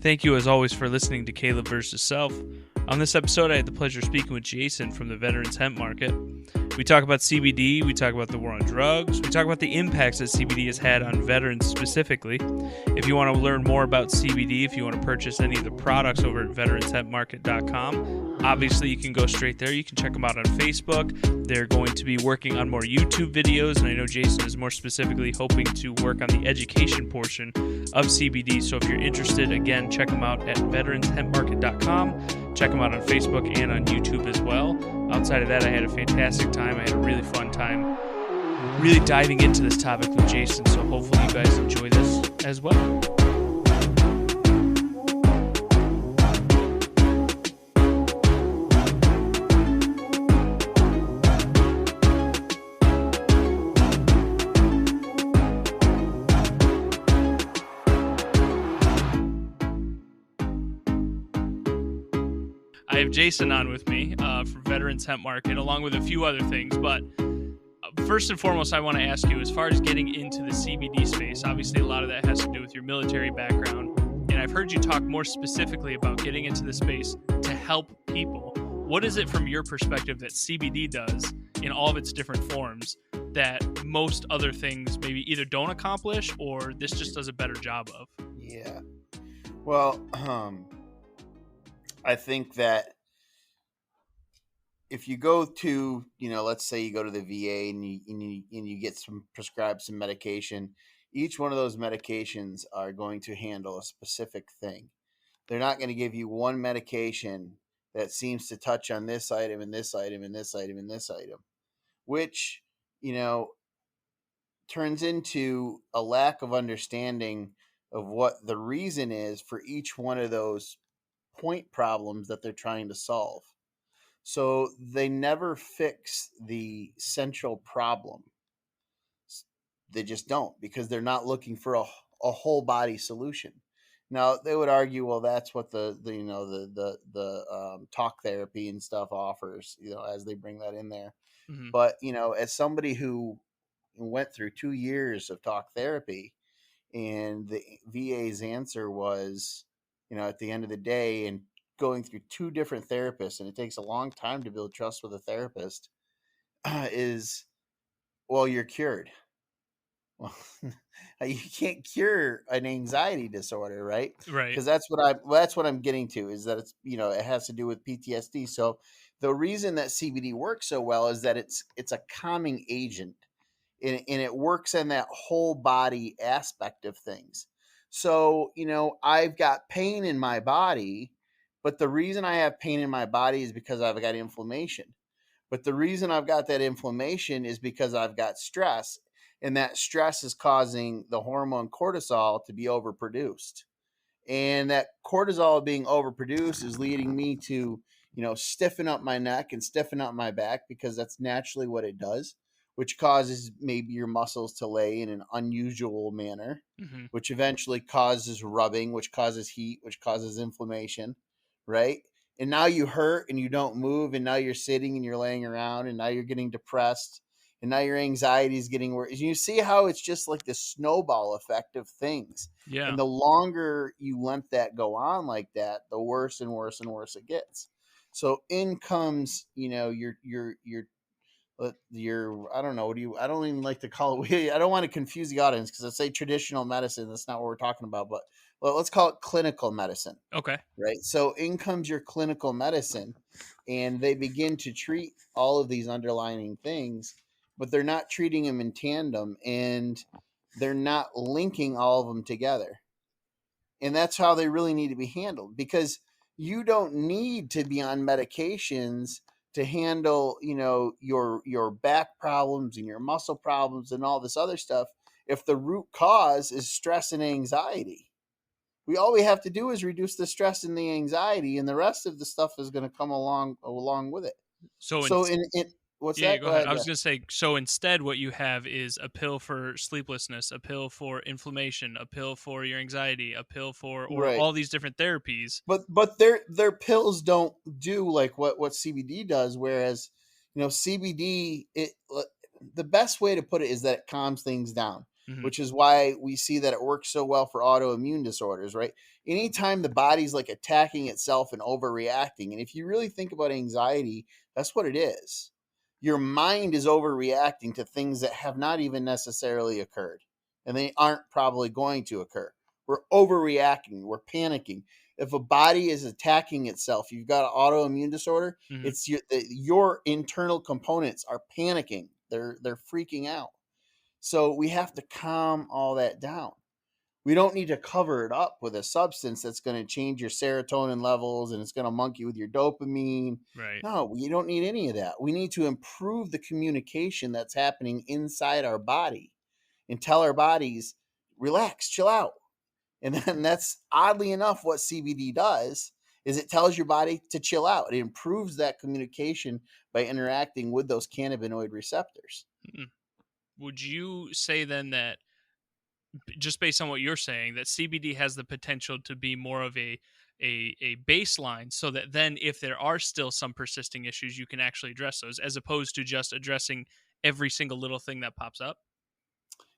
thank you as always for listening to Caleb versus Self. On this episode, I had the pleasure of speaking with Jason from the Veterans Hemp Market. We talk about CBD, we talk about the war on drugs, we talk about the impacts that CBD has had on veterans specifically. If you want to learn more about CBD, if you want to purchase any of the products over at veteranshempmarket.com, obviously you can go straight there. You can check them out on Facebook. They're going to be working on more YouTube videos, and I know Jason is more specifically hoping to work on the education portion of CBD. So if you're interested, again, check them out at veteranshempmarket.com. Check them out on Facebook and on YouTube as well. Outside of that, I had a fantastic time. I had a really fun time really diving into this topic with Jason, so hopefully you guys enjoy this as well. I have Jason on with me from Veterans Hemp Market, along with a few other things. But first and foremost, I want to ask you, as far as getting into the CBD space, obviously a lot of that has to do with your military background. And I've heard you talk more specifically about getting into the space to help people. What is it from your perspective that CBD does in all of its different forms that most other things maybe either don't accomplish or this just does a better job of? Yeah. Well, I think that if you go to, let's say you go to the VA and you get prescribed some medication, each one of those medications are going to handle a specific thing. They're not going to give you one medication that seems to touch on this item and this item and this item and this item, which, turns into a lack of understanding of what the reason is for each one of those point problems that they're trying to solve. So they never fix the central problem. They just don't, because they're not looking for a whole body solution. Now they would argue, well, that's what the talk therapy and stuff offers, as they bring that in there. Mm-hmm. But as somebody who went through 2 years of talk therapy, and the VA's answer was, at the end of the day, and going through 2 different therapists, and it takes a long time to build trust with a therapist, is, well, you're cured. Well, you can't cure an anxiety disorder, right? Right. Because that's what I'm getting to, is that it's, it has to do with PTSD. So the reason that CBD works so well is that it's a calming agent, and it works in that whole body aspect of things. So, I've got pain in my body, but the reason I have pain in my body is because I've got inflammation. But the reason I've got that inflammation is because I've got stress, and that stress is causing the hormone cortisol to be overproduced. And that cortisol being overproduced is leading me to, stiffen up my neck and stiffen up my back, because that's naturally what it does, which causes maybe your muscles to lay in an unusual manner, mm-hmm. which eventually causes rubbing, which causes heat, which causes inflammation, right? And now you hurt and you don't move, and now you're sitting and you're laying around, and now you're getting depressed, and now your anxiety is getting worse. And you see how it's just like the snowball effect of things. Yeah. And the longer you let that go on like that, the worse and worse and worse it gets. So in comes, your I don't know, I don't even like to call it, I don't want to confuse the audience, because I say traditional medicine, that's not what we're talking about, but let's call it clinical medicine. Okay. Right. So in comes your clinical medicine, and they begin to treat all of these underlying things, but they're not treating them in tandem, and they're not linking all of them together. And that's how they really need to be handled, because you don't need to be on medications to handle, your back problems and your muscle problems and all this other stuff, if the root cause is stress and anxiety. All we have to do is reduce the stress and the anxiety, and the rest of the stuff is going to come along with it. So what's yeah, that? Go ahead. I was going to say, so instead what you have is a pill for sleeplessness, a pill for inflammation, a pill for your anxiety, a pill for, or right. all these different therapies. But their pills don't do like what CBD does, whereas, CBD, the best way to put it is that it calms things down. Hmm. which is why we see that it works so well for autoimmune disorders, right? Anytime the body's like attacking itself and overreacting, and if you really think about anxiety, that's what it is. Your mind is overreacting to things that have not even necessarily occurred, and they aren't probably going to occur. We're overreacting, we're panicking. If a body is attacking itself, you've got an autoimmune disorder, Hmm. it's your internal components are panicking. They're freaking out. So we have to calm all that down. We don't need to cover it up with a substance that's going to change your serotonin levels and it's going to monkey with your dopamine. Right. No, we don't need any of that. We need to improve the communication that's happening inside our body and tell our bodies, relax, chill out. And then that's oddly enough what CBD does is it tells your body to chill out. It improves that communication by interacting with those cannabinoid receptors. Mm. Would you say then that, just based on what you're saying, that CBD has the potential to be more of a baseline, so that then if there are still some persisting issues, you can actually address those, as opposed to just addressing every single little thing that pops up?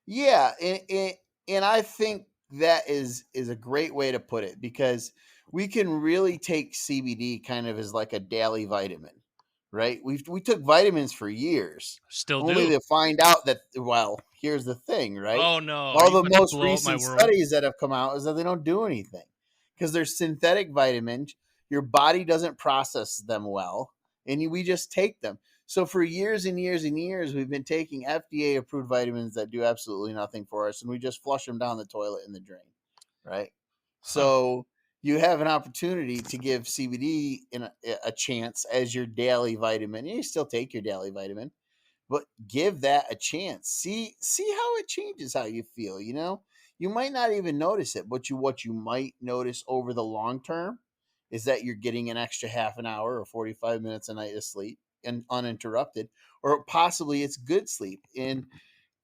Yeah, and I think that is a great way to put it because we can really take CBD kind of as like a daily vitamin, right? We took vitamins for years, Still only do. to find out that well, here's the thing, right? Oh no, are All you the about to most blow up my recent world? studies that have come out is that they don't do anything because they're synthetic vitamins. Your body doesn't process them well, and we just take them. So for years and years and years, we've been taking FDA approved vitamins that do absolutely nothing for us, and we just flush them down the toilet in the drain, right? Huh. So you have an opportunity to give CBD a chance as your daily vitamin. You still take your daily vitamin, but give that a chance. See how it changes how you feel. You know, you might not even notice it, but what you might notice over the long term is that you're getting an extra half an hour or 45 minutes a night of sleep and uninterrupted, or possibly it's good sleep. And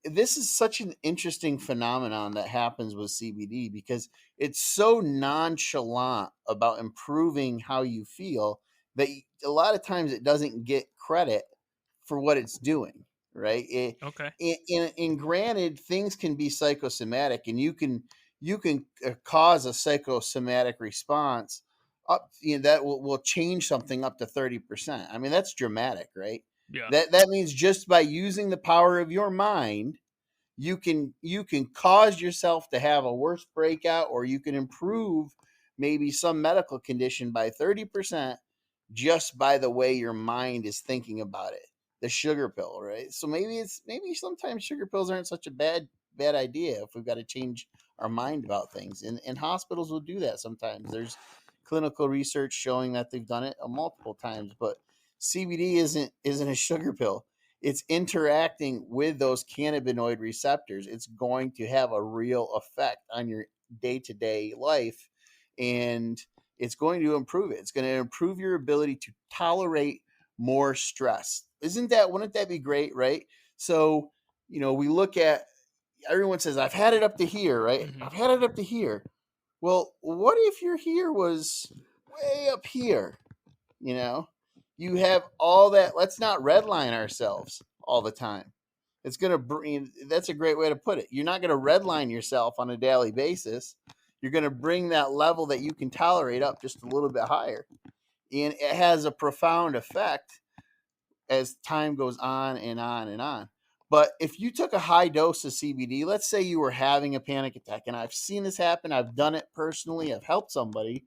this is such an interesting phenomenon that happens with CBD because it's so nonchalant about improving how you feel that a lot of times it doesn't get credit for what it's doing, right? Okay. And granted, things can be psychosomatic, and you can cause a psychosomatic response up, you know, that will change something up to 30%. I mean, that's dramatic, right? Yeah. That means just by using the power of your mind, you can cause yourself to have a worse breakout, or you can improve maybe some medical condition by 30% just by the way your mind is thinking about it. The sugar pill, right? So maybe sometimes sugar pills aren't such a bad idea if we've got to change our mind about things. And hospitals will do that sometimes. There's clinical research showing that they've done it multiple times, but CBD isn't a sugar pill. It's interacting with those cannabinoid receptors. It's going to have a real effect on your day-to-day life, and it's going to improve it. It's going to improve your ability to tolerate more stress. Wouldn't that be great, right? So, we look at, everyone says, I've had it up to here, right? Hmm. I've had it up to here. Well, what if your here was way up here? You know, you have all that. Let's not redline ourselves all the time. It's going to bring, that's a great way to put it. You're not going to redline yourself on a daily basis. You're going to bring that level that you can tolerate up just a little bit higher. And it has a profound effect as time goes on and on and on. But if you took a high dose of CBD, let's say you were having a panic attack, and I've seen this happen, I've done it personally, I've helped somebody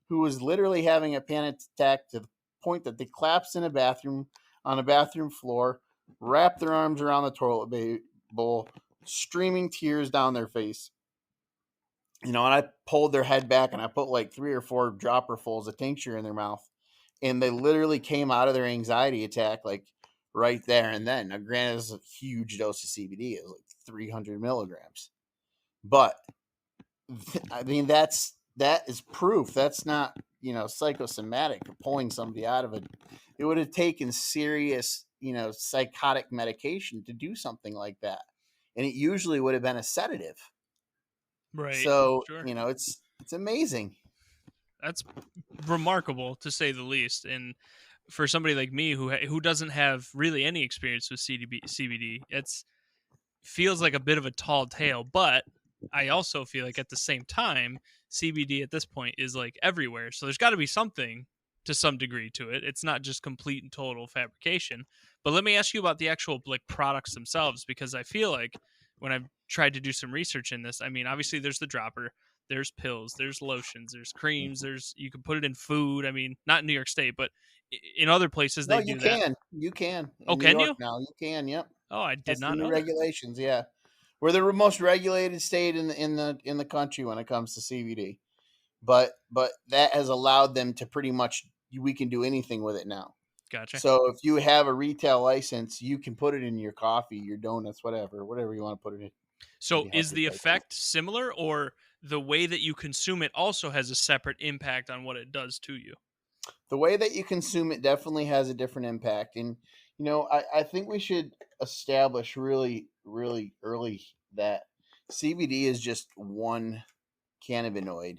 who was literally having a panic attack to the point that they collapsed in a bathroom, on a bathroom floor, wrapped their arms around the toilet bowl, streaming tears down their face. And I pulled their head back and I put like 3 or 4 dropperfuls of tincture in their mouth, and they literally came out of their anxiety attack like right there and then. Now, granted, it's a huge dose of CBD; it was like 300 milligrams, but I mean that is proof. That's not psychosomatic or pulling somebody out of it. It would have taken serious psychotic medication to do something like that, and it usually would have been a sedative. Right. So Sure. it's amazing. That's remarkable, to say the least. And for somebody like me who doesn't have really any experience with CBD, it's feels like a bit of a tall tale, but I also feel like at the same time, CBD at this point is like everywhere. So there's got to be something to some degree to it. It's not just complete and total fabrication. But let me ask you about the actual like products themselves, because I feel like when I've tried to do some research in this, I mean, obviously there's the dropper, there's pills, there's lotions, there's creams, there's you can put it in food. I mean, not in New York State, but in other places No, they you do that. can. You can Oh, in New can York you? now. You can. Yep. Oh, I did That's the not new know that. regulations. Yeah, we're the most regulated state in the country when it comes to CBD. But that has allowed them to pretty much we can do anything with it now. Gotcha. So if you have a retail license, you can put it in your coffee, your donuts, whatever you want to put it in. So Maybe help is your the digestion. effect similar, or the way that you consume it also has a separate impact on what it does to you? The way that you consume it definitely has a different impact. And, I think we should establish really, really early that CBD is just one cannabinoid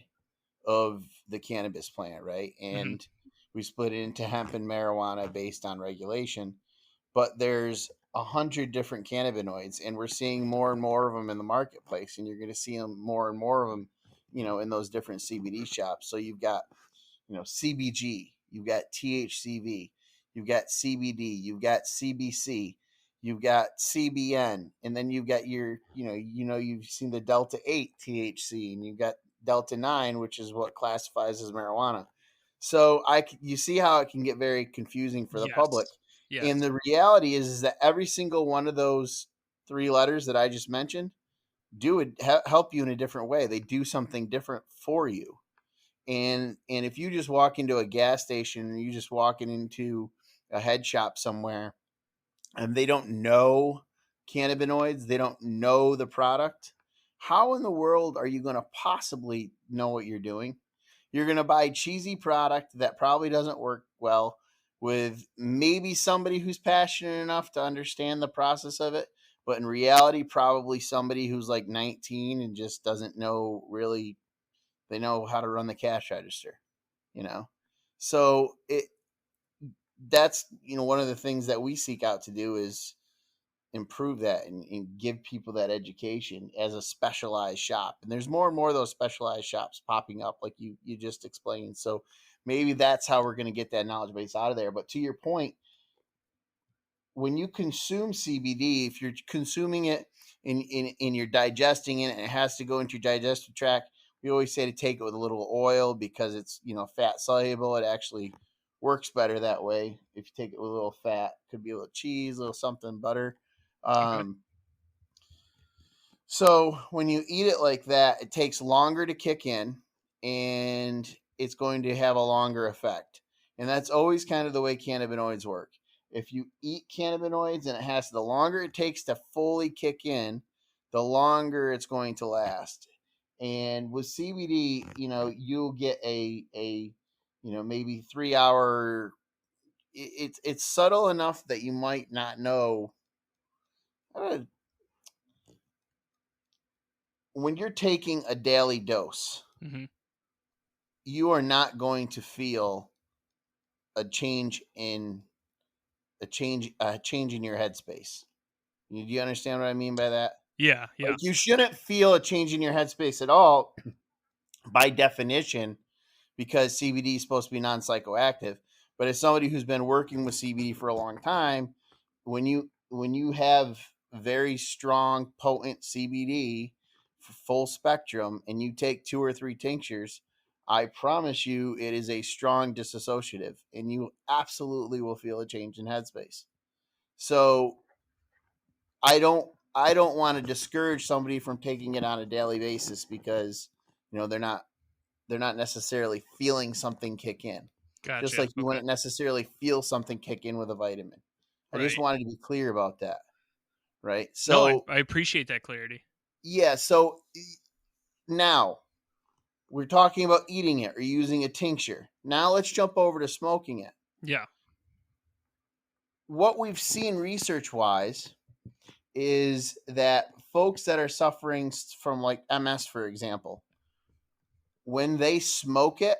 of the cannabis plant, right? Hmm. And we split it into hemp and marijuana based on regulation. But there's 100 different cannabinoids, and we're seeing more and more of them in the marketplace. And you're going to see them more and more of them, in those different CBD shops. So you've got CBG, you've got THCV, you've got CBD, you've got CBC, you've got CBN, and then you've got your, you've seen the Delta 8 THC, and you've got Delta 9, which is what classifies as marijuana. So you see how it can get very confusing for the public. Yes. Yes. And the reality is that every single one of those three letters that I just mentioned help you in a different way. They do something different for you. And if you just walk into a gas station and you just walking into a head shop somewhere and they don't know cannabinoids, they don't know the product, how in the world are you going to possibly know what you're doing? You're going to buy cheesy product that probably doesn't work well with maybe somebody who's passionate enough to understand the process of it, but in reality probably somebody who's like 19 and just doesn't know really, they know how to run the cash register, you know. So that's one of the things that we seek out to do is improve that and give people that education as a specialized shop. And there's more and more of those specialized shops popping up, like you just explained. So maybe that's how we're going to get that knowledge base out of there. But to your point, when you consume CBD, if you're consuming it and you're digesting it and it has to go into your digestive tract, we always say to take it with a little oil because it's fat soluble. It actually works better that way. If you take it with a little fat, could be a little cheese, a little something, butter. Okay. Um, so when you eat it like that, it takes longer to kick in and it's going to have a longer effect. And that's always kind of the way cannabinoids work. If you eat cannabinoids and the longer it takes to fully kick in, the longer it's going to last. And with CBD, you'll get a maybe 3 hour. It's subtle enough that you might not know. When you're taking a daily dose, Hmm. you are not going to feel a change in a change in your headspace. Do you understand what I mean by that? Yeah. Like Yeah. you shouldn't feel a change in your headspace at all by definition because CBD is supposed to be non-psychoactive. But as somebody who's been working with CBD for a long time, when you have very strong, potent CBD, full spectrum, and you take 2 or 3 tinctures, I promise you, it is a strong disassociative, and you absolutely will feel a change in headspace. So I don't want to discourage somebody from taking it on a daily basis because they're not necessarily feeling something kick in. Just Gotcha. like you Okay. wouldn't necessarily feel something kick in with a vitamin. I just Right. wanted to be clear about that. Right. No, I, So, I appreciate that clarity. yeah. So now we're talking about eating it or using a tincture. Now let's jump over to smoking it. Yeah. What we've seen research wise is that folks that are suffering from like MS, for example, when they smoke it,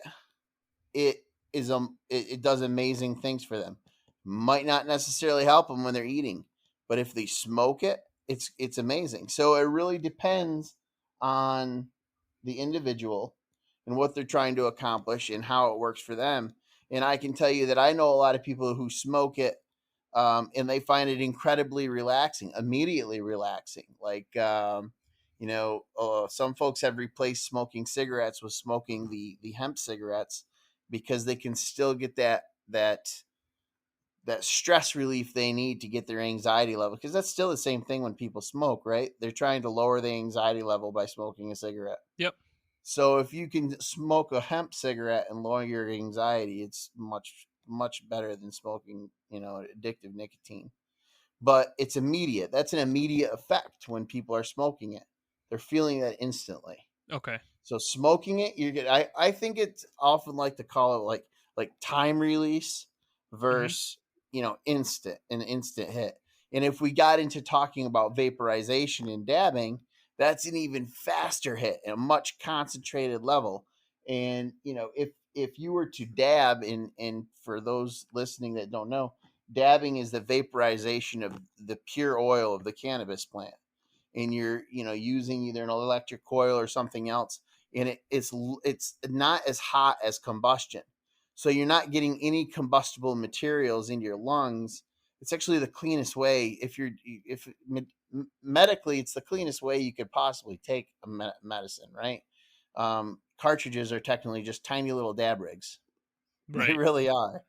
it it does amazing things for them. Might not necessarily help them when they're eating, but if they smoke it, it's amazing. So it really depends on the individual and what they're trying to accomplish and how it works for them. And I can tell you that I know a lot of people who smoke it, and they find it incredibly relaxing, immediately relaxing. Like, some folks have replaced smoking cigarettes with smoking the hemp cigarettes because they can still get that stress relief they need to get their anxiety level, because that's still the same thing when people smoke, right? They're trying to lower the anxiety level by smoking a cigarette. Yep. So if you can smoke a hemp cigarette and lower your anxiety, it's much better than smoking, addictive nicotine. But it's immediate. That's an immediate effect when people are smoking it. They're feeling that instantly. Okay. So smoking it, you get. I think it's often like to call it like time release Hmm. versus an instant hit. And if we got into talking about vaporization and dabbing, that's an even faster hit at a much concentrated level. And if you were to dab, and for those listening that don't know, dabbing is the vaporization of the pure oil of the cannabis plant, and you're using either an electric coil or something else, and it's not as hot as combustion, so you're not getting any combustible materials in your lungs. It's actually the cleanest way. If medically, it's the cleanest way you could possibly take a medicine, right? Cartridges are technically just tiny little dab rigs. They Right. really are.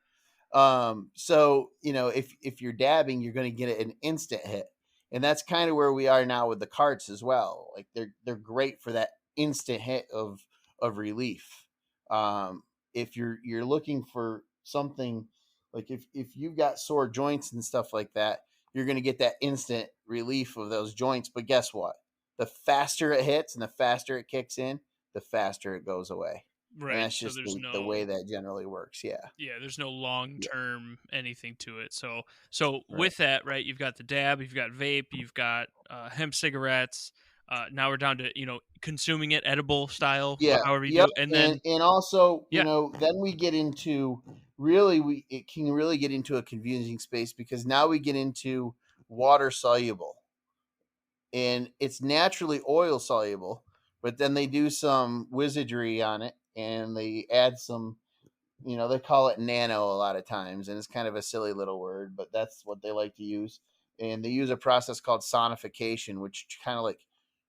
So if you're dabbing, you're going to get an instant hit, and that's kind of where we are now with the carts as well. Like they're great for that instant hit of relief. Um, if you're looking for something, like if you've got sore joints and stuff like that, you're going to get that instant relief of those joints. But guess what? The faster it hits and the faster it kicks in, the faster it goes away. And Right. that's So just there's the way no, that generally works. Yeah. yeah, there's no long Yeah. term anything to it. So Right. with that, right, you've got the dab, you've got vape, you've got hemp cigarettes. Now we're down to consuming it edible style, Yeah. however you Yep. do, and And then and also, yeah. then we get into, really, we it can really get into a confusing space, because now we get into water soluble, and it's naturally oil soluble, but then they do some wizardry on it, and they add some, they call it nano a lot of times, and it's kind of a silly little word, but that's what they like to use. And they use a process called sonification, which kind of like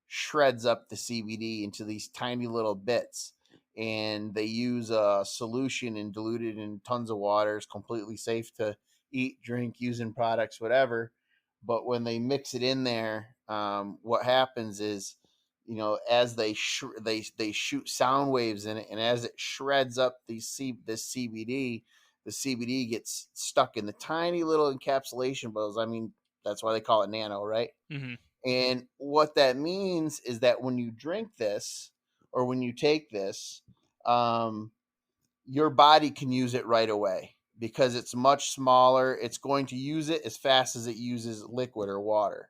shreds up the CBD into these tiny little bits. And they use a solution and dilute it in tons of water. It's completely safe to eat, drink, use in products, whatever. But when they mix it in there, what happens is, as they shoot sound waves in it, and as it shreds up this CBD, the CBD gets stuck in the tiny little encapsulation bubbles. I mean, that's why they call it nano, right? Hmm. And what that means is that when you drink this, or when you take this, um, your body can use it right away because it's much smaller. It's going to use it as fast as it uses liquid or water.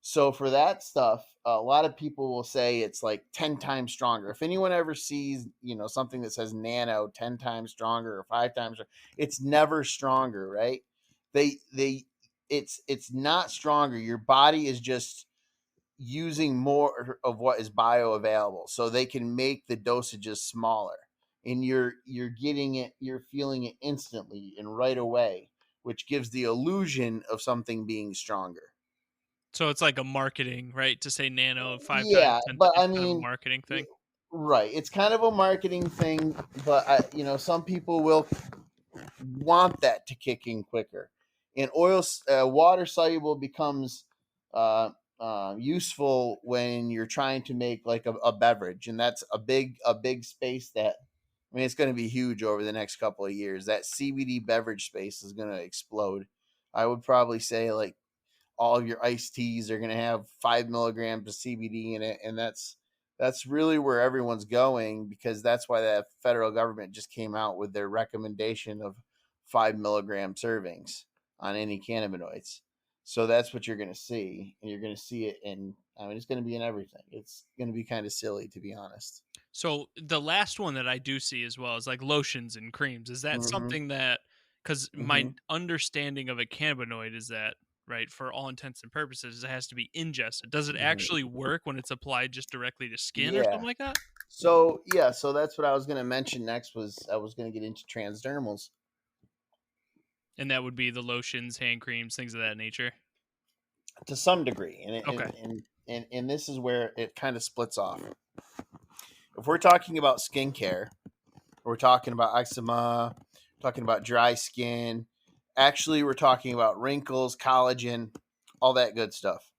So for that stuff, a lot of people will say it's like 10 times stronger. If anyone ever sees, something that says nano 10 times stronger or 5 times, it's never stronger, right? It's not stronger. Your body is just using more of what is bioavailable, so they can make the dosages smaller, and you're getting it, you're feeling it instantly and right away, which gives the illusion of something being stronger. So it's like a marketing, right? To say nano 5 times, Yeah, 10 times, but I it's kind of a mean, marketing thing. right, it's kind of a marketing thing, but some people will want that to kick in quicker. And water soluble becomes useful when you're trying to make like a beverage, and that's a big space that, I mean, it's going to be huge over the next couple of years. That CBD beverage space is going to explode. I would probably say like all of your iced teas are going to have 5 milligrams of CBD in it, and that's really where everyone's going, because that's why the federal government just came out with their recommendation of 5 milligram servings on any cannabinoids. So that's what you're going to see, and you're going to see it in. I mean, it's going to be in everything. It's going to be kind of silly, to be honest. So the last one that I do see as well is like lotions and creams. Is that Mm-hmm. something that, because Mm-hmm. my understanding of a cannabinoid is that right? For all intents and purposes, it has to be ingested. Does it Mhm. actually work when it's applied just directly to skin or Yeah. something like that? So yeah, so that's what I was going to mention next. Was I was going to get into transdermals And that would be the lotions, hand creams, things of that nature. to some degree, and Okay. and this is where it kind of splits off. If we're talking about skincare, we're talking about eczema, talking about dry skin. Actually, we're talking about wrinkles, collagen, all that good stuff.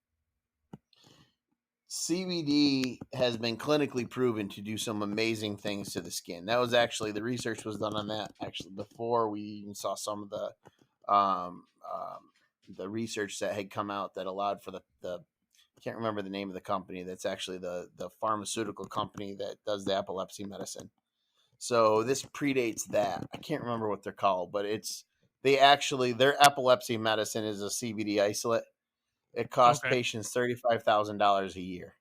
CBD has been clinically proven to do some amazing things to the skin. That was actually the research was done on that actually before we even saw some of the research that had come out that allowed for the I can't remember the name of the company. That's actually the pharmaceutical company that does the epilepsy medicine. So this predates that. I can't remember what they're called, but their epilepsy medicine is a CBD isolate. It costs Okay. patients $35,000 a year,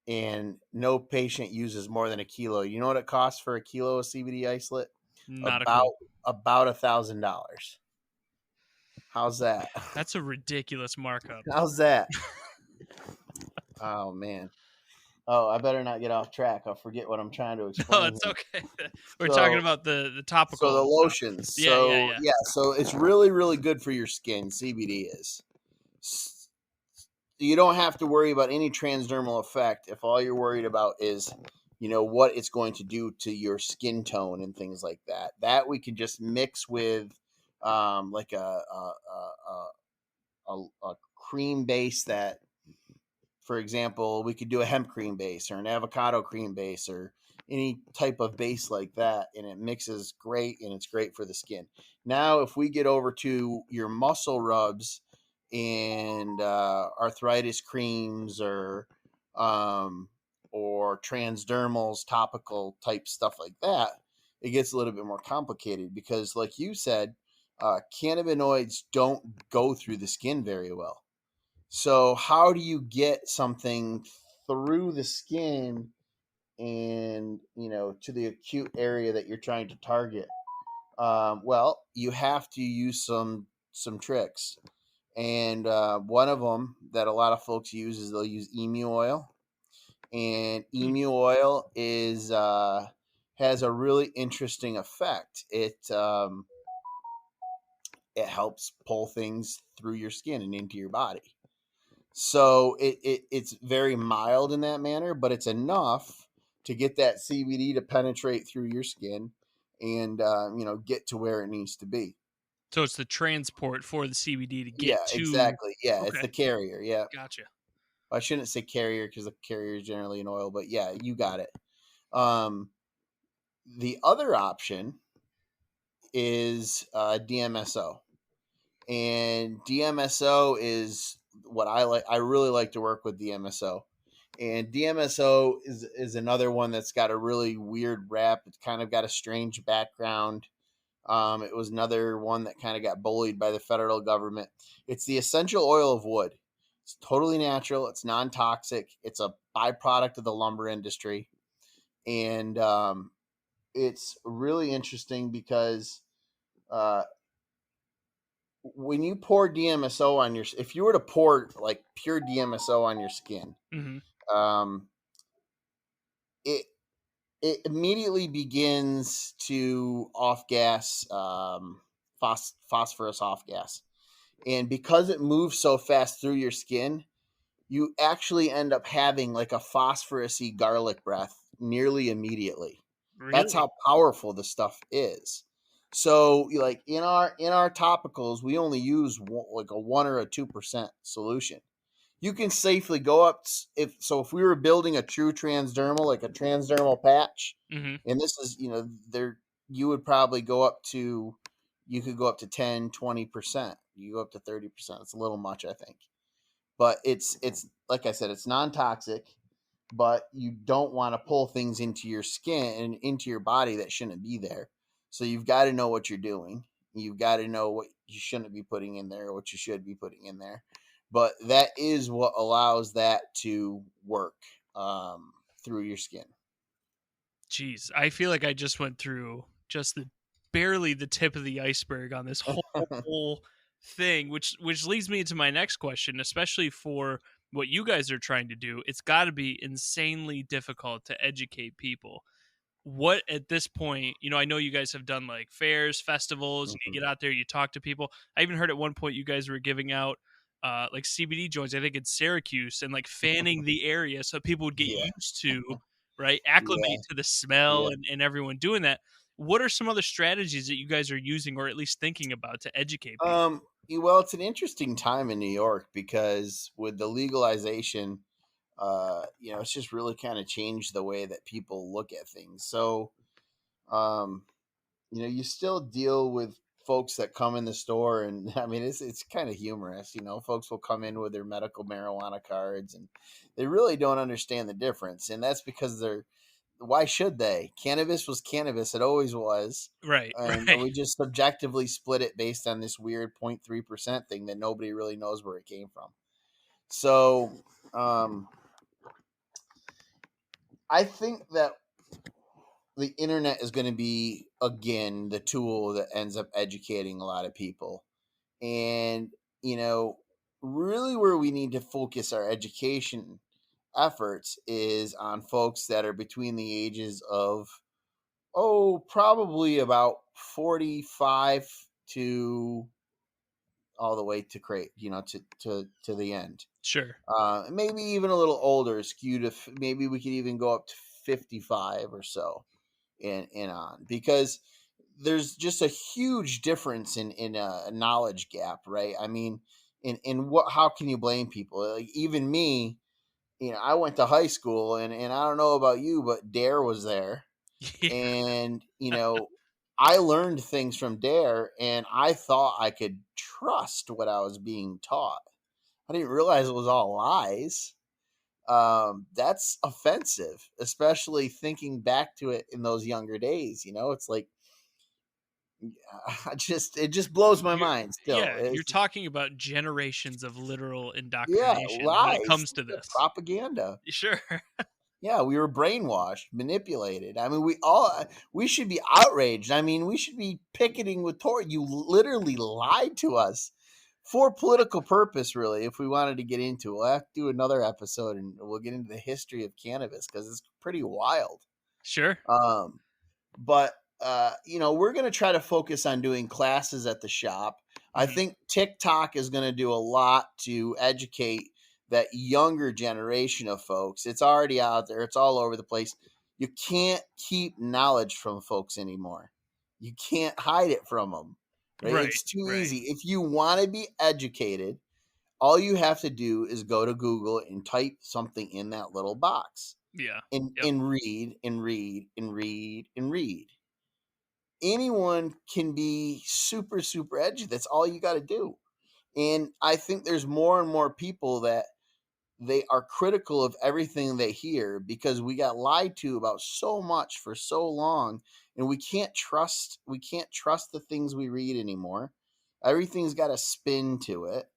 and no patient uses more than a kilo. You know what it costs for a kilo of CBD isolate? Not a About clue. about $1,000. How's that? That's a ridiculous markup. How's that? Oh man. Oh, I better not get off track. I'll forget what I'm trying to No, explain it's here. okay. We're talking So, about the so the topical stuff. lotions. Yeah, yeah, So yeah. yeah, so it's really really good for your skin. CBD is. You don't have to worry about any transdermal effect if all you're worried about is what it's going to do to your skin tone and things like that. That we can just mix with like a cream base that, for example, we could do a hemp cream base or an avocado cream base or any type of base like that, and it mixes great and it's great for the skin. Now if we get over to your muscle rubs and arthritis creams um, or transdermals, topical type stuff like that, it gets a little bit more complicated because, like you said, cannabinoids don't go through the skin very well. So how do you get something through the skin and to the acute area that you're trying to target? Well, you have to use some tricks, and one of them that a lot of folks use is they'll use emu oil, and Hmm. emu oil is has a really interesting effect. It helps pull things through your skin and into your body. So it's very mild in that manner, but it's enough to get that CBD to penetrate through your skin and get to where it needs to be. So it's the transport for the CBD to get Yeah, to. exactly. Yeah, it's Okay, the carrier. Yeah, gotcha. I shouldn't say carrier because the carrier is generally an oil, but yeah, you got it. Um, the other option is DMSO, and DMSO is what I like. I really like to work with DMSO. And DMSO is another one that's got a really weird rap. It's kind of got a strange background. It was another one that kind of got bullied by the federal government. It's the essential oil of wood. It's totally natural. It's non-toxic. It's a byproduct of the lumber industry, and it's really interesting because uh, when you pour DMSO on if you were to pour like pure DMSO on your skin, Hmm. um, it it immediately begins to off gas phosphorus off gas, and because it moves so fast through your skin, you actually end up having like a phosphorousy garlic breath nearly immediately. That's Really? how powerful the stuff is. So like in our topicals we only use like a 1 or a 2% solution. You can safely go up if we were building a true transdermal, like a transdermal patch, Hmm. and this is there, you would probably go up to, you could go up to 10-20%, you go up to 30%. It's a little much, I think, but it's like I said, it's non-toxic, but you don't want to pull things into your skin and into your body that shouldn't be there. So you've got to know what you're doing. You've got to know what you shouldn't be putting in there, what you should be putting in there. But that is what allows that to work through your skin. Jeez, I feel like I just went through just the barely the tip of the iceberg on this whole thing, which leads me to my next question, especially for what you guys are trying to do. It's got to be insanely difficult to educate people. What at this point, I know you guys have done like fairs, festivals, you Mhm. get out there, you talk to people. I even heard at one point you guys were giving out like CBD joints, I think in Syracuse, and like fanning the area so people would get Yeah, used to, right, yeah, acclimate to the smell yeah. and everyone doing that. What are some other strategies that you guys are using or at least thinking about to educate people? Well, it's an interesting time in New York because with the legalization, it's just really kind of changed the way that people look at things. So, um, you still deal with folks that come in the store, and I mean, it's kind of humorous. Folks will come in with their medical marijuana cards, and they really don't understand the difference, and that's because they're why should they? Cannabis was cannabis. It always was. Right, And right. we just subjectively split it based on this weird 0.3% thing that nobody really knows where it came from. So um, I think that the internet is going to be, again, the tool that ends up educating a lot of people. And, you know, really where we need to focus our education efforts is on folks that are between the ages of probably about 45 to all the way to create, to the end. Sure. Maybe even a little older, skewed. If maybe we could even go up to 55 or so, and on, because there's just a huge difference in a knowledge gap, right? I mean, in what? How can you blame people? Like even me, I went to high school, and I don't know about you, but Dare was there, Yeah, and I learned things from Dare, and I thought I could trust what I was being taught. I didn't realize it was all lies. That's offensive, especially thinking back to it in those younger days. It's like it just blows my you're mind still. you're It's talking about generations of literal Yeah, indoctrination when it lies, comes to yeah, this. propaganda. Sure. Yeah, we were brainwashed, manipulated. I mean, we should be outraged. I mean, we should be picketing with Tor. You literally lied to us for political purpose, really. If we wanted to get into it, we'll have to do another episode, and we'll get into the history of cannabis because it's pretty wild. Sure. Um, but we're going to try to focus on doing classes at the shop. I Mhm. think TikTok is going to do a lot to educate that younger generation of folks. It's already out there, it's all over the place. You can't keep knowledge from folks anymore. You can't hide it from them, right? Right, It's too right. easy. If you want to be educated, all you have to do is go to Google and type something in that little box, Yeah. and Yep. and read and read and read and read. Anyone can be super, super edgy. That's all you got to do. And I think there's more and more people that they are critical of everything they hear because we got lied to about so much for so long, and we can't trust the things we read anymore. Everything's got a spin to it.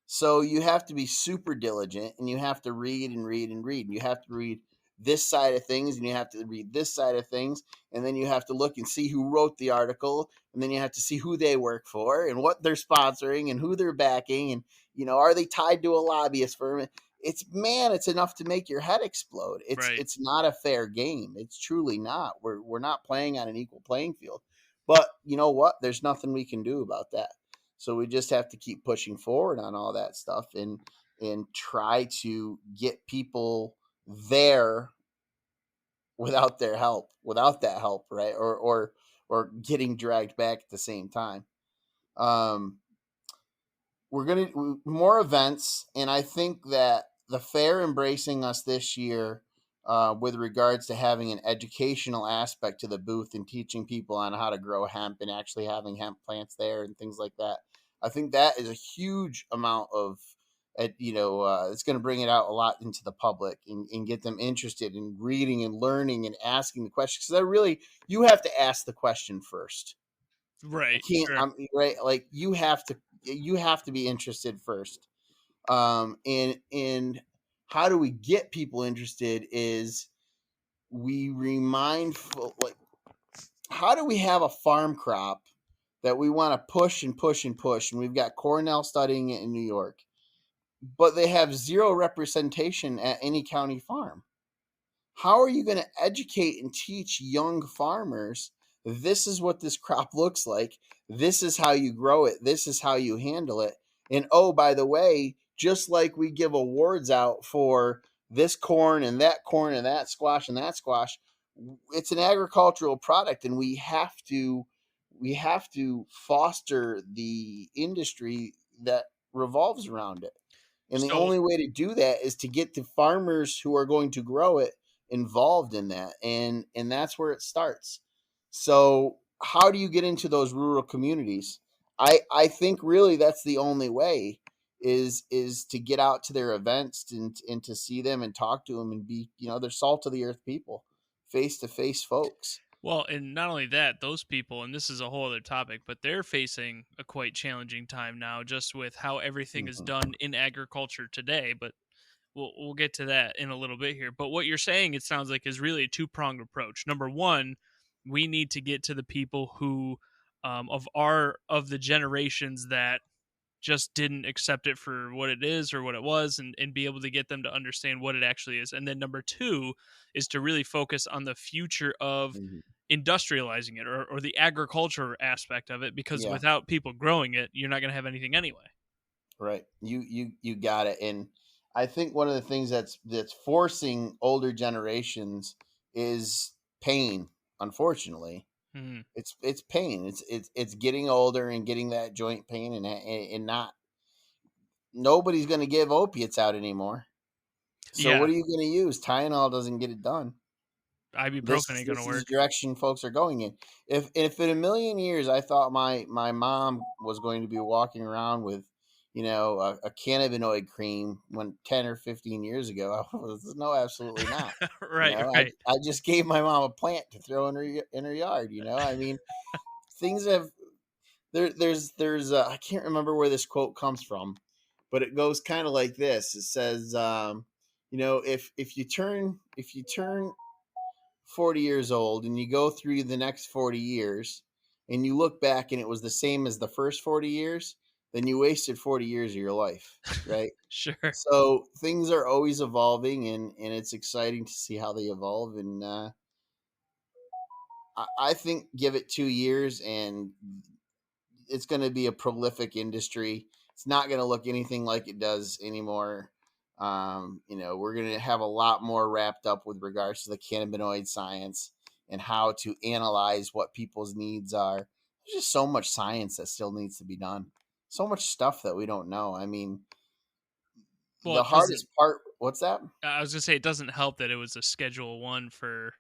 So you have to be super diligent, and you have to read and read and read. And you have to read this side of things, and you have to read this side of things, and then you have to look and see who wrote the article, and then you have to see who they work for and what they're sponsoring and who they're backing, and are they tied to a lobbyist firm? It's enough to make your head explode. It's Right. it's not a fair game. It's truly not. We're not playing on an equal playing field. But you know what? There's nothing we can do about that. So we just have to keep pushing forward on all that stuff, and try to get people there without that help, right? Or getting dragged back at the same time. Um, we're going to more events, and I think that the fair embracing us this year, with regards to having an educational aspect to the booth and teaching people on how to grow hemp and actually having hemp plants there and things like that. I think that is a huge amount of it's going to bring it out a lot into the public, and get them interested in reading and learning and asking the questions, because you have to ask the question first. I Right. can't. Sure. I'm right. Like you have to be interested first. And how do we get people interested? Is we remind like how do we have a farm crop that we want to push and push and push. And we've got Cornell studying it in New York, but they have zero representation at any county farm. How are you going to educate and teach young farmers this is what this crop looks like? This is how you grow it. This is how you handle it. And oh, by the way, just like we give awards out for this corn and that squash and that squash, it's an agricultural product, and we have to foster the industry that revolves around it. And the So only way to do that is to get the farmers who are going to grow it involved in that. And that's where it starts. So how do you get into those rural communities? I think really that's the only way is to get out to their events and to see them and talk to them and be, they're salt of the earth people, face to face folks. Well, and not only that, those people, and this is a whole other topic, but they're facing a quite challenging time now, just with how everything is Mhm. done in agriculture today. But we'll get to that in a little bit here. But what you're saying, it sounds like, is really a two pronged approach. Number one, we need to get to the people who, of the generations that just didn't accept it for what it is or what it was, and be able to get them to understand what it actually is. And then number two is to really focus on the future of Mhm. industrializing it, or the agriculture aspect of it, because Yeah. without people growing it, you're not going to have anything anyway. Right. You got it. And I think one of the things that's forcing older generations is pain, unfortunately. Hmm. It's pain. It's getting older and getting that joint pain, and not nobody's going to give opiates out anymore. So Yeah, what are you going to use? Tylenol doesn't get it done. This ibuprofen is ain't going to this is work. the direction folks are going in. If in a million years I thought my mom was going to be walking around with, a cannabinoid cream when 10 or 15 years ago, I was no, absolutely not. Right, right. I just gave my mom a plant to throw in her yard. I mean, things have there's I can't remember where this quote comes from, but it goes kind of like this. It says, if you turn 40 years old and you go through the next 40 years and you look back and it was the same as the first 40 years, then you wasted 40 years of your life, right? Sure. So things are always evolving, and it's exciting to see how they evolve. And I think give it 2 years and it's going to be a prolific industry. It's not going to look anything like it does anymore. We're going to have a lot more wrapped up with regards to the cannabinoid science and how to analyze what people's needs are. There's just so much science that still needs to be done. So much stuff that we don't know. I mean, Well, the it doesn't. hardest part, what's that? I was gonna say, it doesn't help that it was a Schedule One for.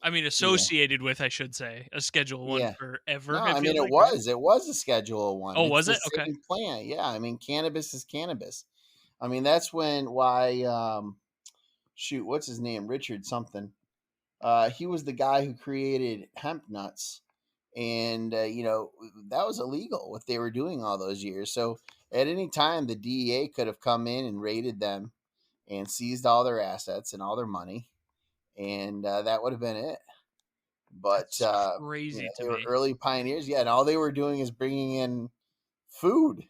I mean, Yeah. associated with, I should say, a Schedule One Yeah. forever. No, It I mean feels it like, right? was. It was a Schedule One. Oh, It's was the it? Okay. same plant. Yeah, I mean cannabis is cannabis. I mean that's why shoot, what's his name? Richard something. He was the guy who created hemp nuts, and that was illegal what they were doing all those years. So at any time, the DEA could have come in and raided them and seized all their assets and all their money, and that would have been it. But That's crazy to they were me. early pioneers, yeah, and all they were doing is bringing in food,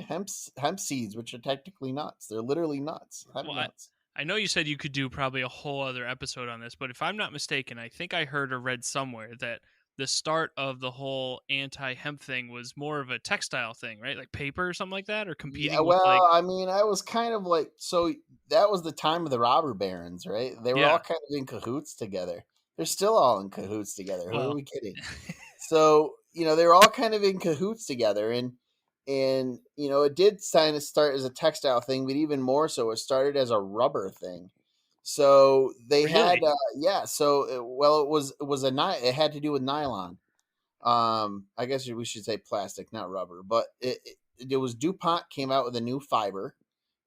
hemp seeds, which are technically nuts. They're literally nuts, hemp Well, nuts. I know you said you could do probably a whole other episode on this, but if I'm not mistaken, I think I heard or read somewhere that the start of the whole anti-hemp thing was more of a textile thing, right? Like paper or something like that, or Yeah, competing with like, well, I mean, I was kind of like, so that was the time of the robber barons, right? They were all yeah. kind of in cahoots together. They're still all in cahoots together. Who are Well, we kidding? So, they were all kind of in cahoots together, and it did kind of start as a textile thing, but even more so, it started as a rubber thing. So they had, really? yeah. So, it was it had to do with nylon. I guess we should say plastic, not rubber, but it was DuPont came out with a new fiber,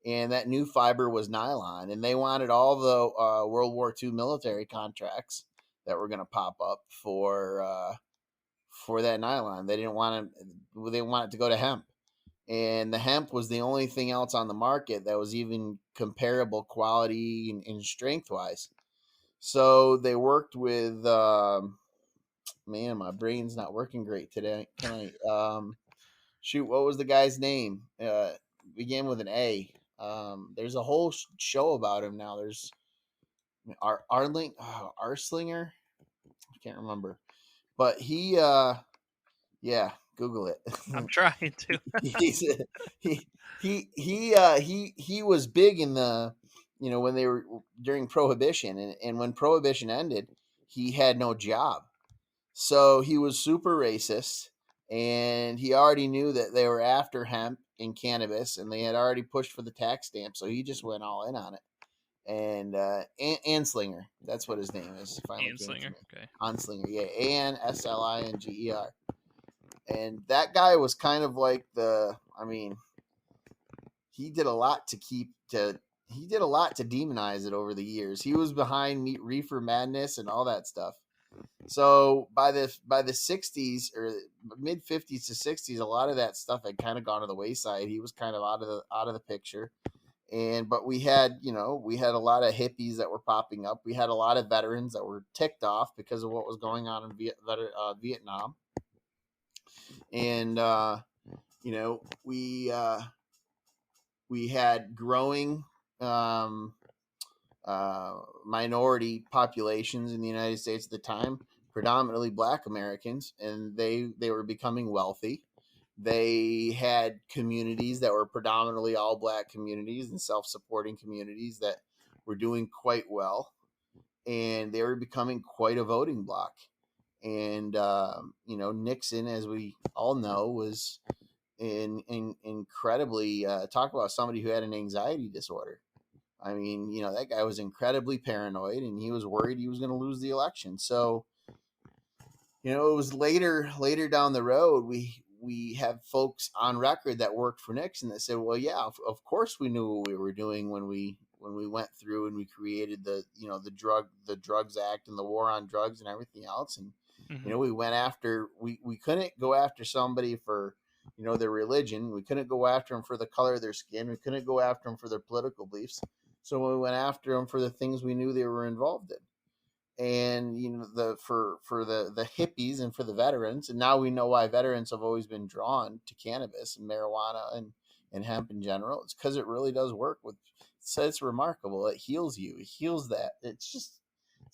and that new fiber was nylon, and they wanted all the World War II military contracts that were going to pop up for that nylon. They didn't want it. They want it to go to hemp, and the hemp was the only thing else on the market that was even comparable quality and strength wise. So they worked with. man, my brain's not working great today. Can shoot, what was the guy's name? Began with an A. There's a whole show about him now. There's Arslinger. I can't remember, but yeah, Google it. I'm trying to. He's he he was big in the, when they were during Prohibition, and when Prohibition ended, he had no job, so he was super racist, and he already knew that they were after hemp and cannabis, and they had already pushed for the tax stamp, so he just went all in on it. And Anslinger, that's what his name is. Finally came to Anslinger. me. Okay. Anslinger, yeah, Anslinger, and that guy was kind of like I mean, he did a lot he did a lot to demonize it over the years. He was behind Reefer Madness and all that stuff. So by the 60s or mid 50s to 60s, a lot of that stuff had kind of gone to the wayside. He was kind of out of the picture. But we had a lot of hippies that were popping up. We had a lot of veterans that were ticked off because of what was going on in Vietnam. And we had growing minority populations in the United States at the time, predominantly Black Americans, and they were becoming wealthy. They had communities that were predominantly all Black communities and self-supporting communities that were doing quite well, and they were becoming quite a voting bloc. And Nixon, as we all know, was incredibly talk about somebody who had an anxiety disorder. I mean, that guy was incredibly paranoid, and he was worried he was going to lose the election. So, it was later down the road, we have folks on record that worked for Nixon that said, well, yeah, of course we knew what we were doing when we went through and we created the Drugs Act and the war on drugs and everything else. And we went after, we couldn't go after somebody for their religion. We couldn't go after them for the color of their skin. We couldn't go after them for their political beliefs. So we went after them for the things we knew they were involved in. And for the hippies and for the veterans, and now we know why veterans have always been drawn to cannabis and marijuana and hemp in general. It's because it really does work. So it's remarkable. It heals you. It heals that. It's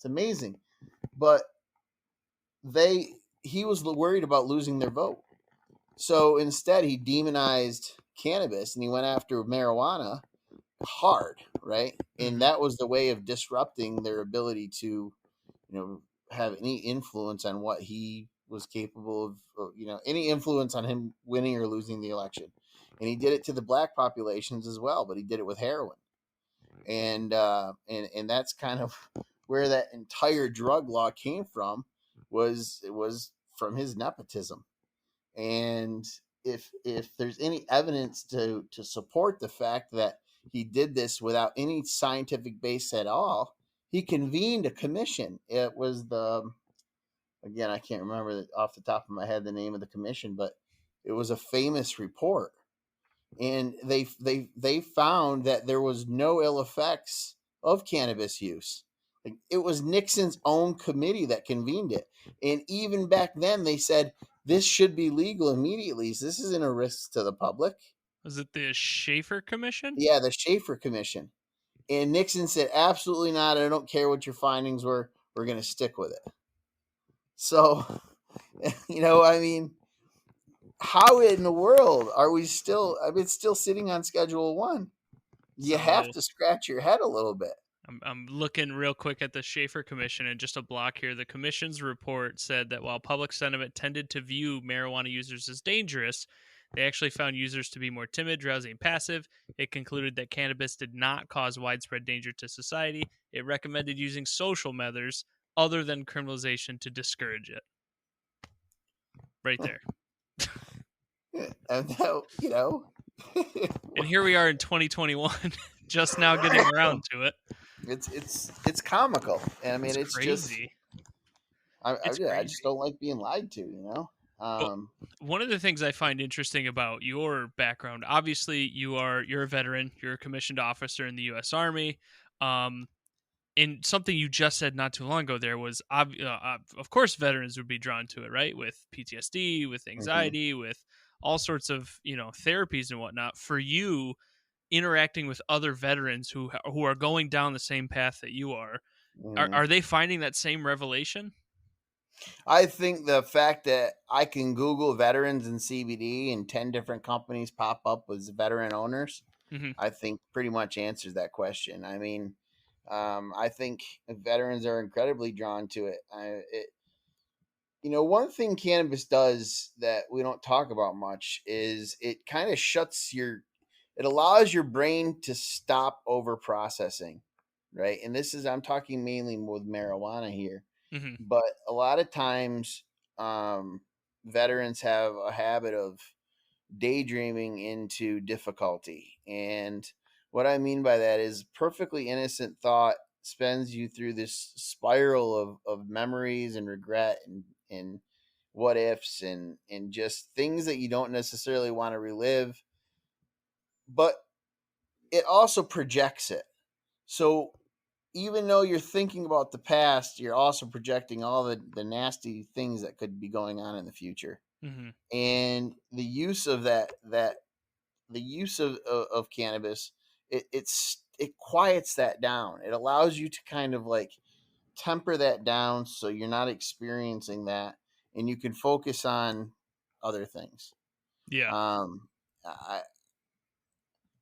amazing. But he was worried about losing their vote. So instead, he demonized cannabis and he went after marijuana hard, right? And that was the way of disrupting their ability to, have any influence on what he was capable of, any influence on him winning or losing the election. And he did it to the Black populations as well, but he did it with heroin. And that's kind of where that entire drug law came from, was from his nepotism. And if there's any evidence to support the fact that he did this without any scientific base at all, he convened a commission. It was again, I can't remember off the top of my head the name of the commission, but it was a famous report. And they found that there was no ill effects of cannabis use. Like, it was Nixon's own committee that convened it. And even back then they said this should be legal immediately. So this isn't a risk to the public. Was it the Schaefer Commission? Yeah, the Schaefer Commission. And Nixon said, absolutely not. I don't care what your findings were. We're going to stick with it. So, I mean, how in the world are we still, it's still sitting on Schedule 1. You have to scratch your head a little bit. I'm looking real quick at the Schaefer Commission, and just a block here. The commission's report said that while public sentiment tended to view marijuana users as dangerous, they actually found users to be more timid, drowsy, and passive. It concluded that cannabis did not cause widespread danger to society. It recommended using social methods other than criminalization to discourage it. Right there. And now, and here we are in 2021, just now getting around to it. It's comical. And I mean, it's crazy. Just, I just don't like being lied to, One of the things I find interesting about your background, obviously you're a veteran, you're a commissioned officer in the U.S. Army, and something you just said not too long ago there was, of course, veterans would be drawn to it, right? With PTSD, with Hmm. anxiety, with all sorts of therapies and whatnot. For you, interacting with other veterans who are going down the same path that you are, Hmm. are they finding that same revelation? I think the fact that I can Google veterans and CBD and 10 different companies pop up as veteran owners, Hmm. I think pretty much answers that question. I mean, I think veterans are incredibly drawn to it. One thing cannabis does that we don't talk about much is it kind of it allows your brain to stop over processing, right? And I'm talking mainly with marijuana here, Hmm. but a lot of times, um, veterans have a habit of daydreaming into difficulty. And what I mean by that is perfectly innocent thought spends you through this spiral of memories and regret and what ifs and just things that you don't necessarily want to relive, but it also projects it. So even though you're thinking about the past, you're also projecting all the nasty things that could be going on in the future. Hmm. And the use of the use of cannabis, it quiets that down. It allows you to kind of like temper that down so you're not experiencing that and you can focus on other things. Yeah. I,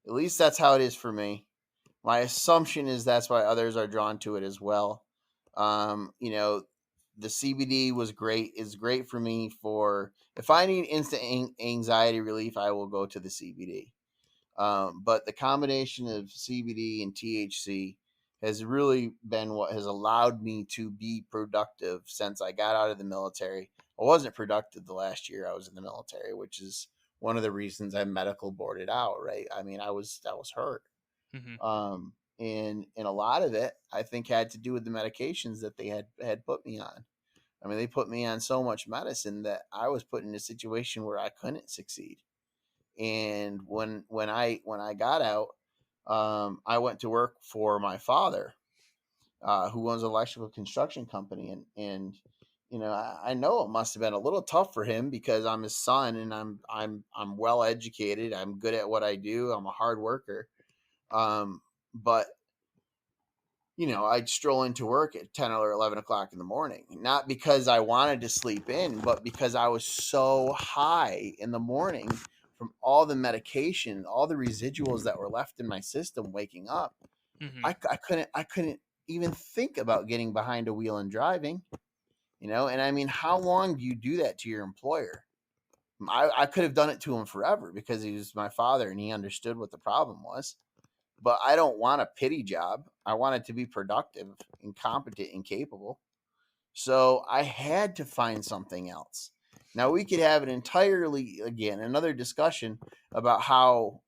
at least that's how it is for me. My assumption is that's why others are drawn to it as well. You know, the CBD was great. Is great for me for if I need instant anxiety relief, I will go to the CBD. But the combination of CBD and THC has really been what has allowed me to be productive since I got out of the military. I wasn't productive the last year I was in the military, which is one of the reasons I medical boarded out. Right? I mean, I was hurt, Hmm. and a lot of it I think had to do with the medications that they had put me on. I mean, they put me on so much medicine that I was put in a situation where I couldn't succeed. And when I got out, I went to work for my father, who owns an electrical construction company, and I know it must have been a little tough for him because I'm his son and I'm well educated. I'm good at what I do. I'm a hard worker. But I'd stroll into work at 10 or 11 o'clock in the morning, not because I wanted to sleep in, but because I was so high in the morning from all the medication, all the residuals that were left in my system waking up. Hmm. I couldn't even think about getting behind a wheel and driving, and I mean, how long do you do that to your employer? I could have done it to him forever because he was my father and he understood what the problem was, but I don't want a pity job. I want it to be productive and competent and capable. So I had to find something else. Now we could have an entirely, again, another discussion about how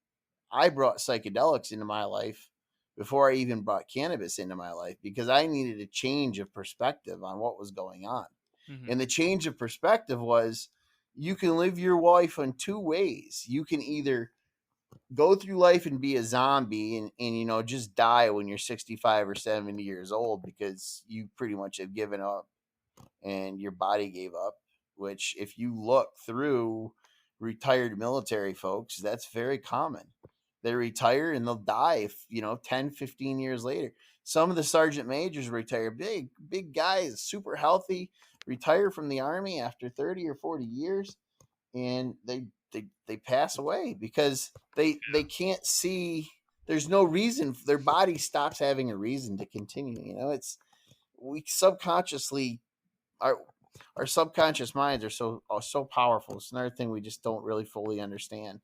I brought psychedelics into my life before I even brought cannabis into my life because I needed a change of perspective on what was going on. Hmm. And the change of perspective was you can live your life in two ways. You can either go through life and be a zombie and just die when you're 65 or 70 years old because you pretty much have given up and your body gave up, which if you look through retired military folks, that's very common. They retire and they'll die 10, 15 years later. Some of the sergeant majors retire, big guys, super healthy, retire from the army after 30 or 40 years, and they pass away because they can't see. There's no reason. Their body stops having a reason to continue. It's we subconsciously our subconscious minds are so powerful. It's another thing we just don't really fully understand.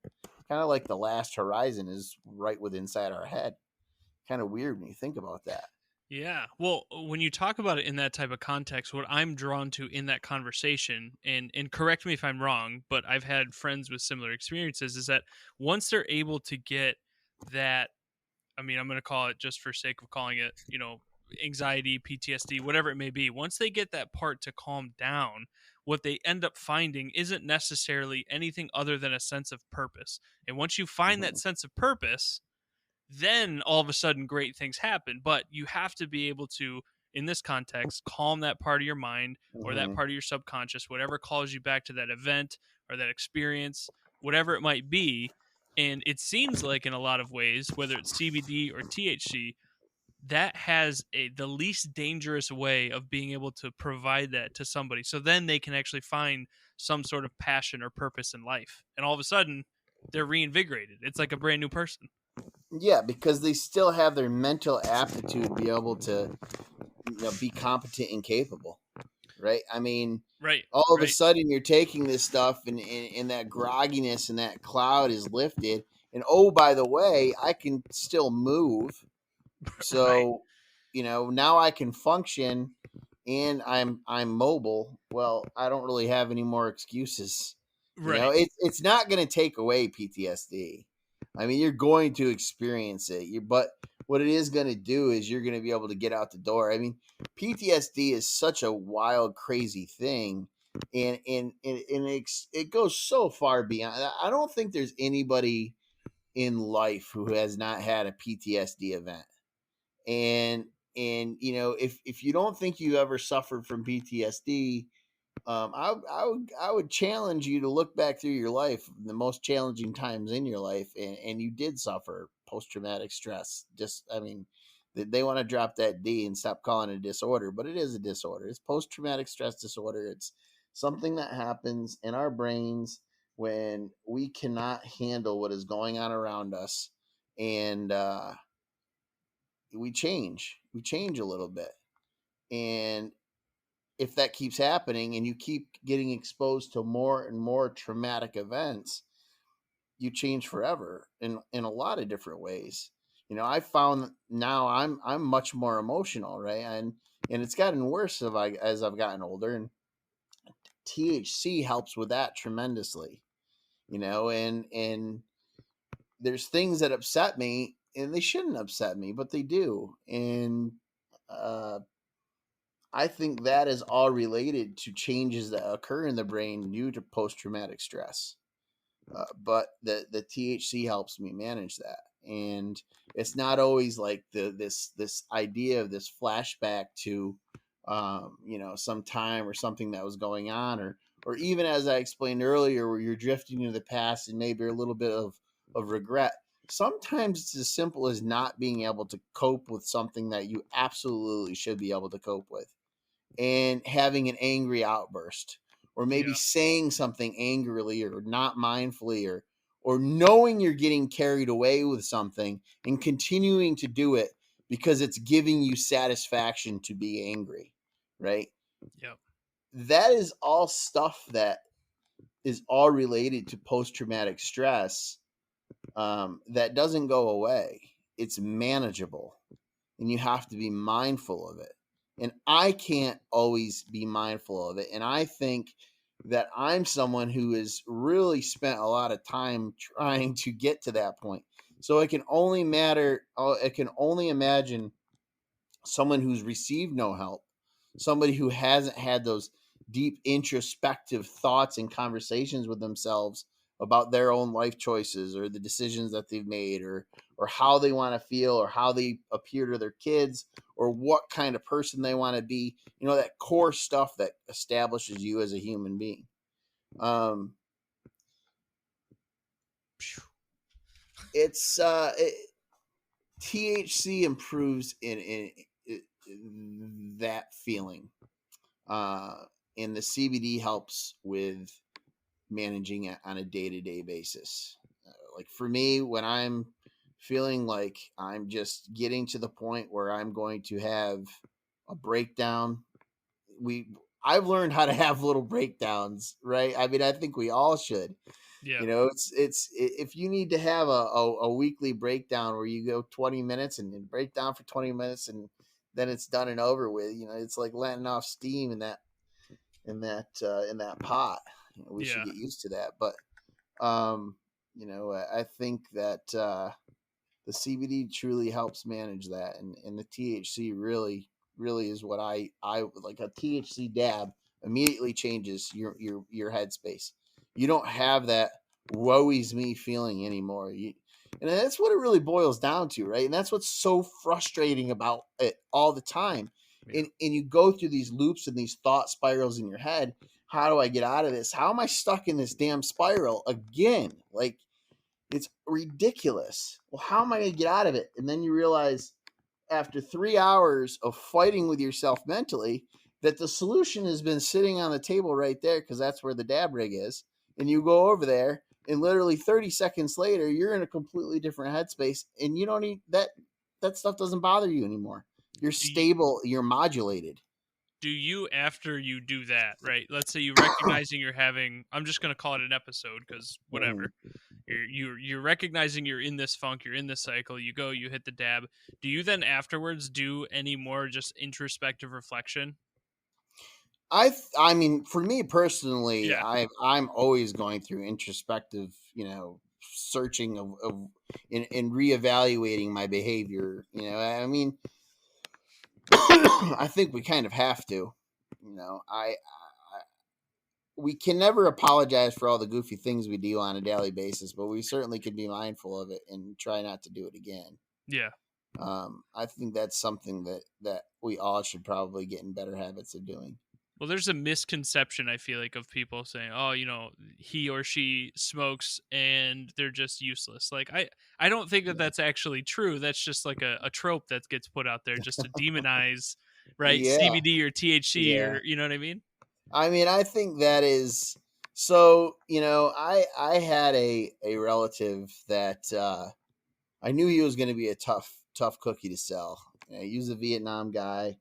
Kind of like the last horizon is right within inside our head. Kind of weird when you think about that. Yeah. Well, when you talk about it in that type of context, what I'm drawn to in that conversation, and correct me if I'm wrong, but I've had friends with similar experiences, is that once they're able to get that, I mean, I'm going to call it, just for sake of calling it, anxiety, PTSD, whatever it may be, once they get that part to calm down, what they end up finding isn't necessarily anything other than a sense of purpose. And once you find that Hmm. sense of purpose, then all of a sudden great things happen. But you have to be able to, in this context, calm that part of your mind or that Hmm. part of your subconscious, whatever calls you back to that event or that experience, whatever it might be. And it seems like in a lot of ways, whether it's CBD or THC, that has the least dangerous way of being able to provide that to somebody. So then they can actually find some sort of passion or purpose in life. And all of a sudden, they're reinvigorated. It's like a brand new person. Yeah, because they still have their mental aptitude to be able to, be competent and capable, right? I mean, Right. all of a Right. sudden you're taking this stuff and that grogginess and that cloud is lifted. And oh, by the way, I can still move. Right. So, now I can function and I'm mobile. Well, I don't really have any more excuses. Right. It's not going to take away PTSD. I mean, you're going to experience it. But what it is going to do is you're going to be able to get out the door. I mean, PTSD is such a wild, crazy thing, and it goes so far beyond. I don't think there's anybody in life who has not had a PTSD event. And if you don't think you ever suffered from PTSD, I would challenge you to look back through your life, the most challenging times in your life, and you did suffer post traumatic stress. Just, I mean, they want to drop that D and stop calling it a disorder, but it is a disorder. It's post traumatic stress disorder. It's something that happens in our brains when we cannot handle what is going on around us, and we change a little bit. And if that keeps happening and you keep getting exposed to more and more traumatic events, you change forever in a lot of different ways. I found now I'm much more emotional, right? And it's gotten worse as I've gotten older, and THC helps with that tremendously. And there's things that upset me and they shouldn't upset me, but they do. And uh I think that is all related to changes that occur in the brain due to post traumatic stress. But the THC helps me manage that, and it's not always like this idea of this flashback to, some time or something that was going on, or even as I explained earlier, where you're drifting into the past and maybe a little bit of regret. Sometimes it's as simple as not being able to cope with something that you absolutely should be able to cope with, and having an angry outburst, or maybe Yeah. saying something angrily or not mindfully, or knowing you're getting carried away with something and continuing to do it because it's giving you satisfaction to be angry, right? Yep. That is all stuff that is all related to post-traumatic stress, that doesn't go away. It's manageable, and you have to be mindful of it. And I can't always be mindful of it. And I think that I'm someone who has really spent a lot of time trying to get to that point. So I can only imagine someone who's received no help, somebody who hasn't had those deep introspective thoughts and conversations with themselves about their own life choices or the decisions that they've made, or how they want to feel, or how they appear to their kids, or what kind of person they want to be, that core stuff that establishes you as a human being. um it's THC improves in that feeling, uh, and the CBD helps with managing it on a day-to-day basis. Like for me, when I'm feeling like I'm just getting to the point where I'm going to have a breakdown, we I've learned how to have little breakdowns, right? I mean, I think we all should. Yeah. It's if you need to have a weekly breakdown where you go 20 minutes and then break down for 20 minutes and then it's done and over with. It's like letting off steam in that pot. We should Yeah. get used to that. But I think that the CBD truly helps manage that, and the THC really is what I like. A THC dab immediately changes your headspace. You don't have that woe is me feeling anymore. And that's what it really boils down to, right? And that's what's so frustrating about it all the time. Yeah. And you go through these loops and these thought spirals in your head. How do I get out of this? How am I stuck in this damn spiral again? Like, it's ridiculous. Well, how am I going to get out of it? And then you realize after 3 hours of fighting with yourself mentally that the solution has been sitting on the table right there, because that's where the dab rig is. And you go over there, and literally 30 seconds later, you're in a completely different headspace, and you don't need that. That stuff doesn't bother you anymore. You're Do you, stable. You're modulated. do you after you do that, right? Let's say you recognizing you're having. I'm just gonna call it an episode because whatever. You're recognizing you're in this funk, you're in this cycle. You go, you hit the dab. Do you then afterwards do any more just introspective reflection? I mean, for me personally, Yeah, I'm always going through introspective, searching of and reevaluating my behavior. I mean, I think we kind of have to. We can never apologize for all the goofy things we do on a daily basis, but we certainly can be mindful of it and try not to do it again. yeah. I think that's something that we all should probably get in better habits of doing. Well, there's a misconception I feel like of people saying, "Oh, he or she smokes and they're just useless." Like I don't think that that's actually true. That's just like a trope that gets put out there just to demonize, right? Yeah, CBD or THC yeah. or you know what I mean? I mean, I think that is so. I had a relative that I knew he was going to be a tough cookie to sell. He was a Vietnam guy,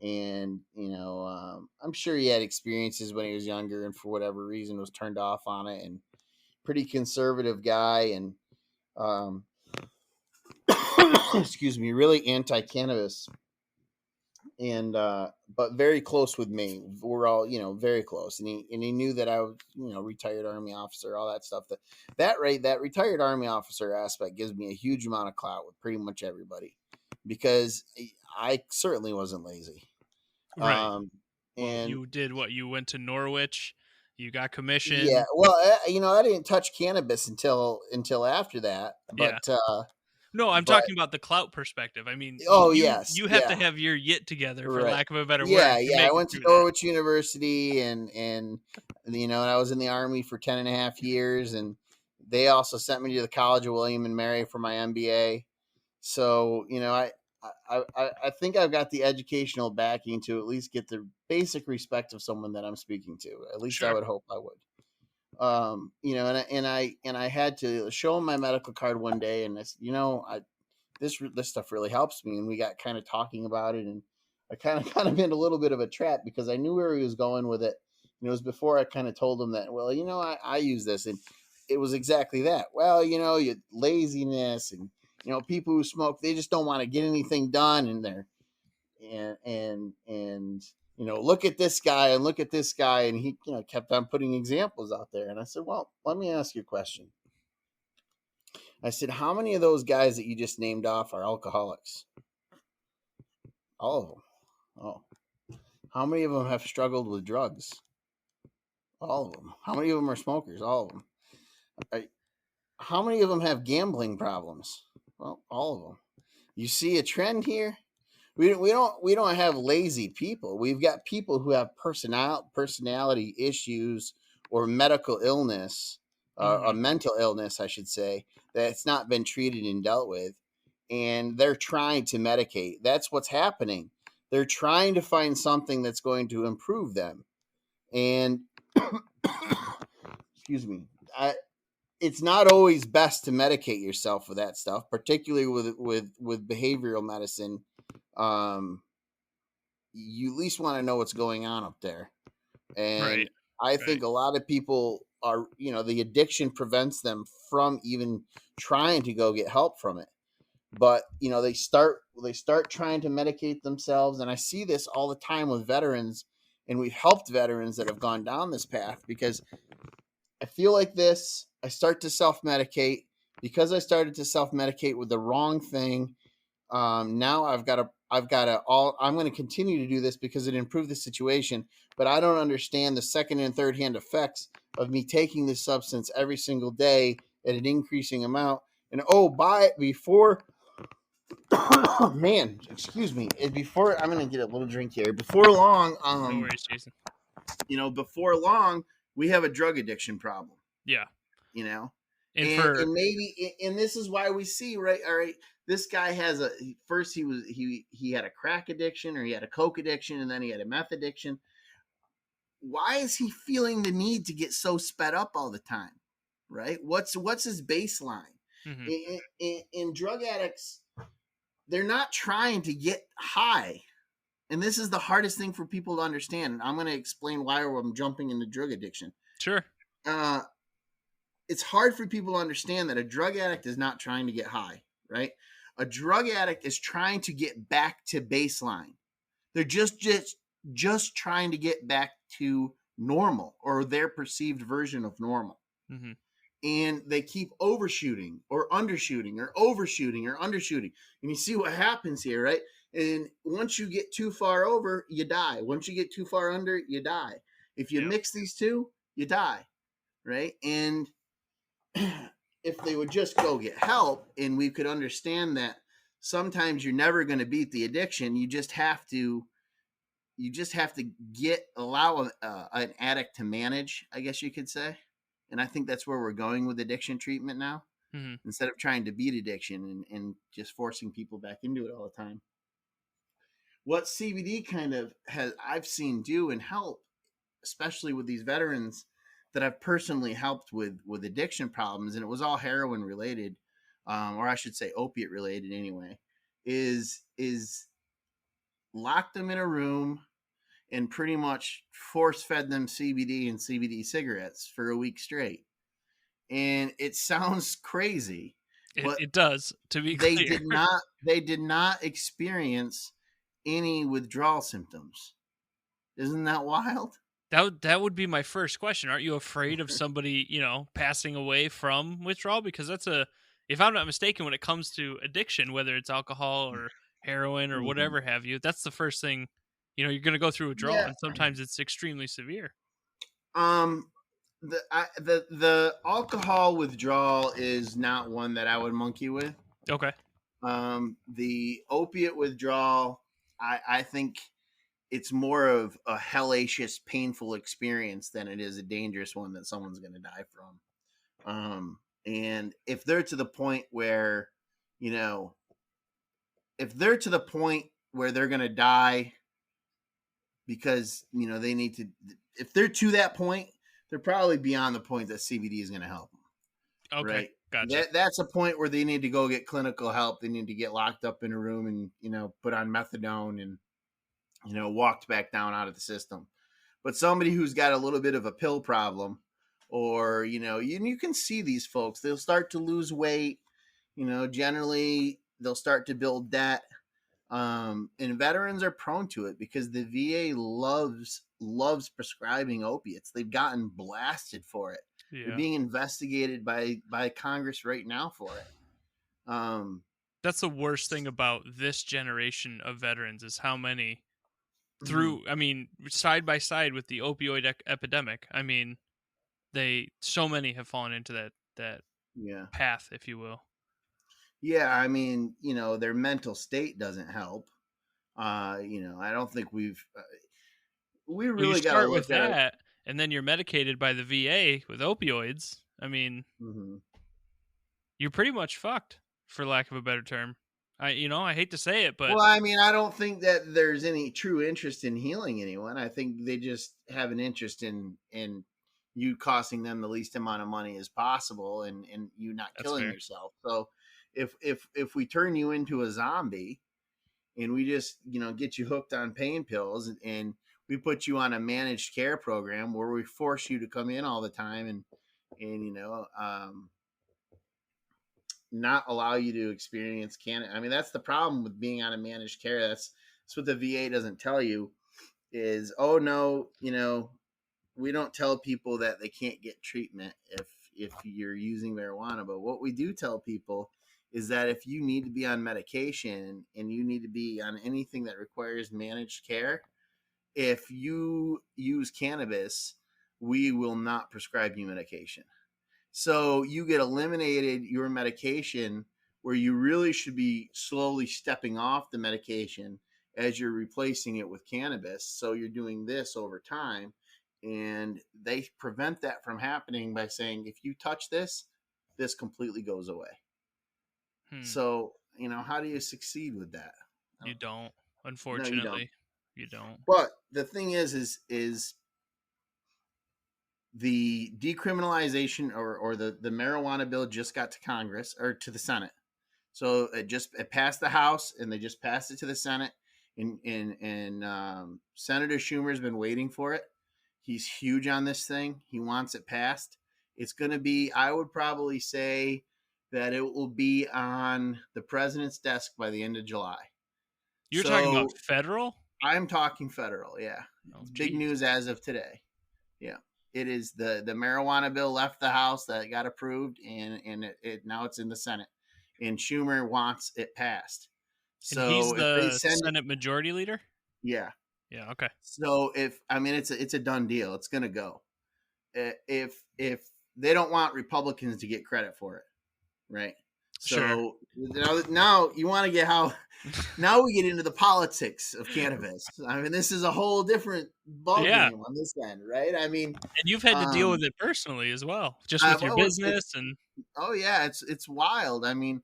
and I'm sure he had experiences when he was younger, and for whatever reason was turned off on it. And pretty conservative guy, and um, excuse me, really anti-cannabis, and but very close with me. We're all very close, and he knew that I was retired Army officer, all that stuff. That retired Army officer aspect gives me a huge amount of clout with pretty much everybody, because I certainly wasn't lazy. Right. Um, Well, and you did what? You went to Norwich, you got yeah, commission. well, I didn't touch cannabis until after that, Yeah. No, I'm but talking about the clout perspective. I mean, oh you yes, you have to yeah. have your yit together for Right. lack of a better Yeah, word to yeah. I make it went to through that. Norwich University, and I was in the Army for 10 and a half years, and they also sent me to the College of William and Mary for my MBA. So, I think I've got the educational backing to at least get the basic respect of someone that I'm speaking to. At least I Sure. would hope I would. And I had to show him my medical card one day, and I said, this stuff really helps me. And we got kind of talking about it, and I kind of got him in a little bit of a trap because I knew where he was going with it. And it was before I kind of told him that, well, I use this, and it was exactly that. Well, you laziness, and people who smoke, they just don't want to get anything done, and they're and look at this guy and look at this guy, and he kept on putting examples out there. And I said, well, let me ask you a question. I said, how many of those guys that you just named off are alcoholics? All of them. Oh. How many of them have struggled with drugs? All of them. How many of them are smokers? All of them. How many of them have gambling problems? Well, all of them. You see a trend here? We don't have lazy people. We've got people who have personality issues or medical illness, a Mhm. mental illness, I should say, that's not been treated and dealt with, and they're trying to medicate. That's what's happening. They're trying to find something that's going to improve them, and excuse me, it's not always best to medicate yourself with that stuff, particularly with behavioral medicine. Um, you at least want to know what's going on up there. Right. And I Right. think a lot of people are, the addiction prevents them from even trying to go get help from it. But, they start trying to medicate themselves. And I see this all the time with veterans, and we've helped veterans that have gone down this path, because I feel like this, I start to self-medicate. Because I started to self-medicate with the wrong thing, now I've got to all I'm going to continue to do this because it improved the situation, but I don't understand the second and third hand effects of me taking this substance every single day at an increasing amount, And oh, by before, man, excuse me. Before I'm gonna get a little drink here. Before long, No worries, Jason. before long, we have a drug addiction problem. Yeah. You know, And and for maybe, and this is why we see, right? All right, this guy has first he had a crack addiction, or he had a coke addiction, and then he had a meth addiction. Why is he feeling the need to get so sped up all the time? Right? What's his baseline? mhm. In drug addicts, they're not trying to get high. And this is the hardest thing for people to understand. And I'm going to explain why I'm jumping into drug addiction. Sure. It's hard for people to understand that a drug addict is not trying to get high, right? A drug addict is trying to get back to baseline. They're just trying to get back to normal, or their perceived version of normal. Mm-hmm. And they keep overshooting or undershooting or overshooting or undershooting. And you see what happens here, right? And once you get too far over, you die. Once you get too far under, you die. If you mix these two, you die, right? And if they would just go get help, and we could understand that sometimes you're never going to beat the addiction, you just have to allow an addict to manage, I guess you could say. And I think that's where we're going with addiction treatment now, Mm-hmm. instead of trying to beat addiction and just forcing people back into it all the time. What CBD kind of I've seen do and help, especially with these veterans that I've personally helped with addiction problems, and it was all heroin related, or I should say opiate related anyway, is lock them in a room and pretty much force fed them CBD and CBD cigarettes for a week straight. And it sounds crazy, but It does, to be they clear. did not experience any withdrawal symptoms. Isn't that wild? That would be my first question. Aren't you afraid of somebody, passing away from withdrawal? Because if I'm not mistaken, when it comes to addiction, whether it's alcohol or heroin or Mm-hmm. whatever have you, that's the first thing, you're going to go through withdrawal, Yeah. and sometimes it's extremely severe. The alcohol withdrawal is not one that I would monkey with. Okay. The opiate withdrawal, I think it's more of a hellacious, painful experience than it is a dangerous one that someone's going to die from. And if they're to the point where, if they're to the point where they're going to die because, they need to, if they're to that point, they're probably beyond the point that CBD is going to help them. Okay. Right. Gotcha. That's a point where they need to go get clinical help. They need to get locked up in a room and, put on methadone and, walked back down out of the system. But somebody who's got a little bit of a pill problem, or, you can see these folks, they'll start to lose weight, generally they'll start to build debt. And veterans are prone to it because the VA loves prescribing opiates. They've gotten blasted for it. They're Yeah. being investigated by Congress right now for it. That's the worst thing about this generation of veterans is how many Mhm. side by side with the opioid epidemic. So many have fallen into that Yeah. path, if you will. Yeah. I mean, their mental state doesn't help. I don't think we Well, you really got to start with look at it. that, and then you're medicated by the VA with opioids. Mhm. You're pretty much fucked, for lack of a better term. I hate to say it, but Well, I mean, I don't think that there's any true interest in healing anyone. I think they just have an interest in you costing them the least amount of money as possible, and you not that's killing fair. yourself. So if we turn you into a zombie and we just get you hooked on pain pills, and we put you on a managed care program where we force you to come in all the time, and not allow you to experience I mean, that's the problem with being on a managed care. That's what the VA doesn't tell you is, oh no, we don't tell people that they can't get treatment if you're using marijuana. But what we do tell people is that if you need to be on medication and you need to be on anything that requires managed care, if you use cannabis, we will not prescribe you medication. So you get eliminated your medication where you really should be slowly stepping off the medication as you're replacing it with cannabis. So you're doing this over time. And they prevent that from happening by saying, if you touch this, this completely goes away. Hmm. So, how do you succeed with that? You don't. No, you don't. Unfortunately, you don't. But the thing is the decriminalization or the marijuana bill just got to Congress or to the Senate. So it passed the House and they just passed it to the Senate. And Senator Schumer's been waiting for it. He's huge on this thing. He wants it passed. It's going to be, I would probably say that it will be on the president's desk by the end of July. You're talking about So federal? I'm talking federal. Yeah. Oh, It's big geez. news as of today. Yeah. It is the marijuana bill left the House that got approved, and it now it's in the Senate, and Schumer wants it passed. And he's So if they the send it, Senate Majority Leader? yeah. Yeah, okay. So it's a done deal. It's gonna go. If they don't want Republicans to get credit for it, right? Sure. So now you want to get how now we get into the politics of cannabis. I mean, this is a whole different Yeah. ballgame on this end, right? I mean, And you've had to deal with it personally as well, just with I've your always it's business and oh yeah, it's wild. I mean,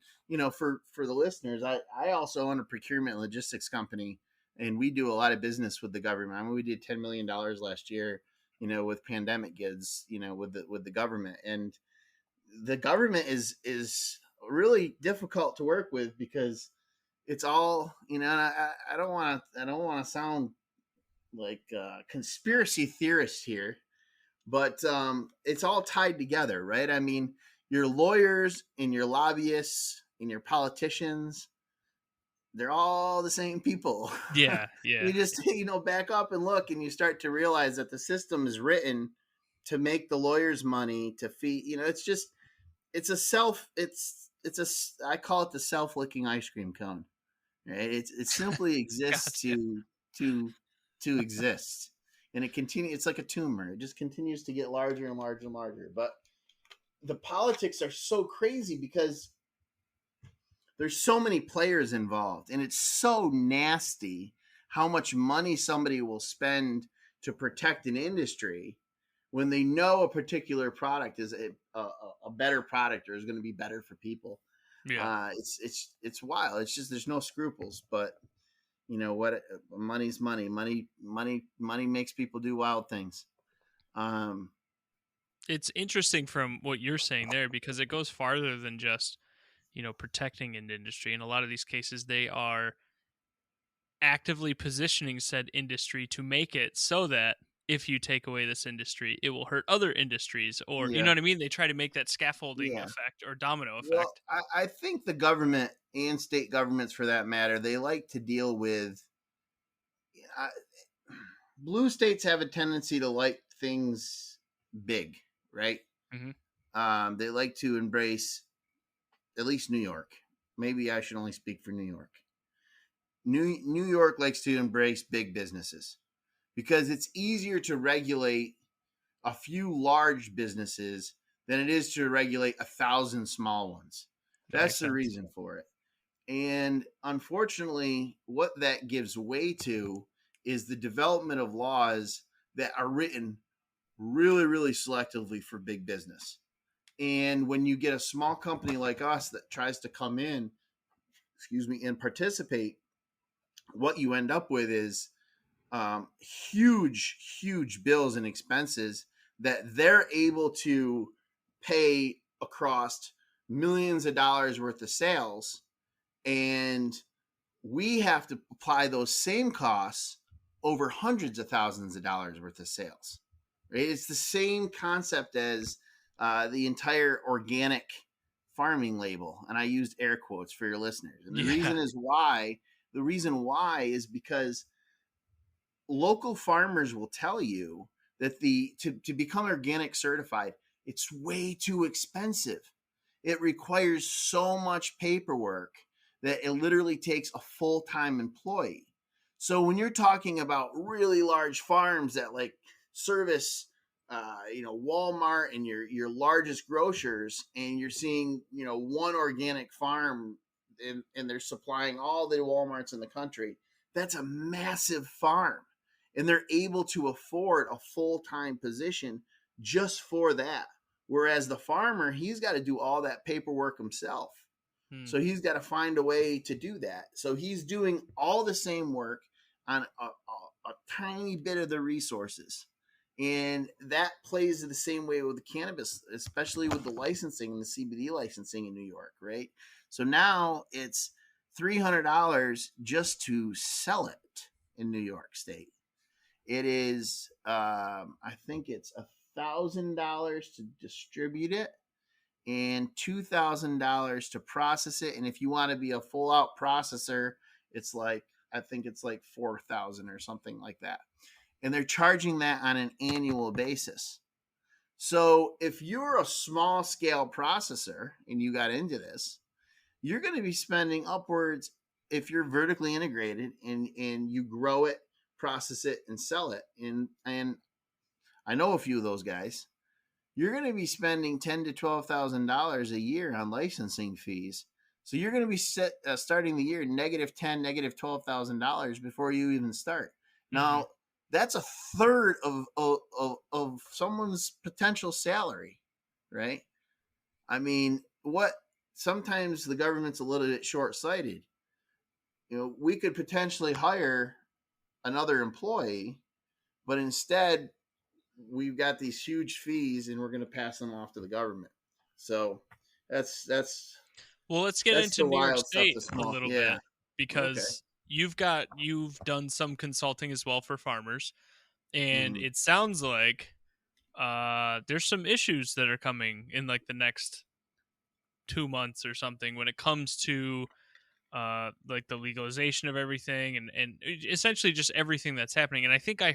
for the listeners, I also own a procurement and logistics company, and we do a lot of business with the government. I mean, we did $10 million last year, with pandemic goods, with the government, and the government is really difficult to work with because it's all and I don't want to sound like a conspiracy theorist here, but it's all tied together, right? I mean, your lawyers and your lobbyists and your politicians, they're all the same people. yeah, yeah. You just back up and look, and you start to realize that the system is written to make the lawyers money to feed. It's a self. I call it the self-licking ice cream cone. Right? It simply exists Gotcha. to exist, and it continues. It's like a tumor. It just continues to get larger and larger and larger. But the politics are so crazy because there's so many players involved, and it's so nasty how much money somebody will spend to protect an industry when they know a particular product is a better product or is going to be better for people. Yeah. It's wild. It's just there's no scruples, but what, money's money. Money makes people do wild things. Um, It's interesting from what you're saying there because it goes farther than just, protecting an industry. In a lot of these cases, they are actively positioning said industry to make it so that if you take away this industry, it will hurt other industries, or you know yeah, what I mean? They try to make that scaffolding yeah. effect or domino Well, effect. I think the government and state governments, for that matter, they like to deal with. I, Blue states have a tendency to like things big, right? Hmm. They like to embrace, at least New York. Maybe I should only speak for New York. New York likes to embrace big businesses because it's easier to regulate a few large businesses than it is to regulate 1,000 small ones. That makes That's the sense. reason for it. And unfortunately, what that gives way to is the development of laws that are written really, really selectively for big business. And when you get a small company like us that tries to come in, and participate, what you end up with is huge, huge bills and expenses that they're able to pay across millions of dollars worth of sales. And we have to apply those same costs over hundreds of thousands of dollars worth of sales. Right? It's the same concept as the entire organic farming label, and I used air quotes for your listeners. And the Yeah. reason is why. The reason why is because local farmers will tell you that to become organic certified, it's way too expensive. It requires so much paperwork that it literally takes a full-time employee. So when you're talking about really large farms that like service Walmart and your largest grocers, and you're seeing one organic farm, and they're supplying all the Walmarts in the country. That's a massive farm, and they're able to afford a full-time position just for that. Whereas the farmer, he's got to do all that paperwork himself. Hmm. So he's got to find a way to do that. So he's doing all the same work on a tiny bit of the resources. And that plays the same way with the cannabis, especially with the licensing and the CBD licensing in New York, right? So now it's $300 just to sell it in New York State. It is, I think it's $1,000 to distribute it and $2,000 to process it. And if you want to be a full out processor, it's like, I think it's like 4,000 or something like that. And they're charging that on an annual basis. So if you're a small scale processor and you got into this, you're going to be spending upwards, if you're vertically integrated and you grow it, process it, and sell it. And I know a few of those guys. You're going to be spending $10,000 to $12,000 a year on licensing fees. So you're going to be starting the year -10, -$12,000 before you even start. Now, that's a third of someone's potential salary, right? I mean, sometimes the government's a little bit short-sighted. We could potentially hire another employee, but instead we've got these huge fees and we're going to pass them off to the government. So that's Well, let's get into the New York wild stuff. State The a small, little yeah. bit Okay. because you've done some consulting as well for farmers, and Mhm. it sounds like there's some issues that are coming in like the next 2 months or something when it comes to like the legalization of everything and essentially just everything that's happening. And I think I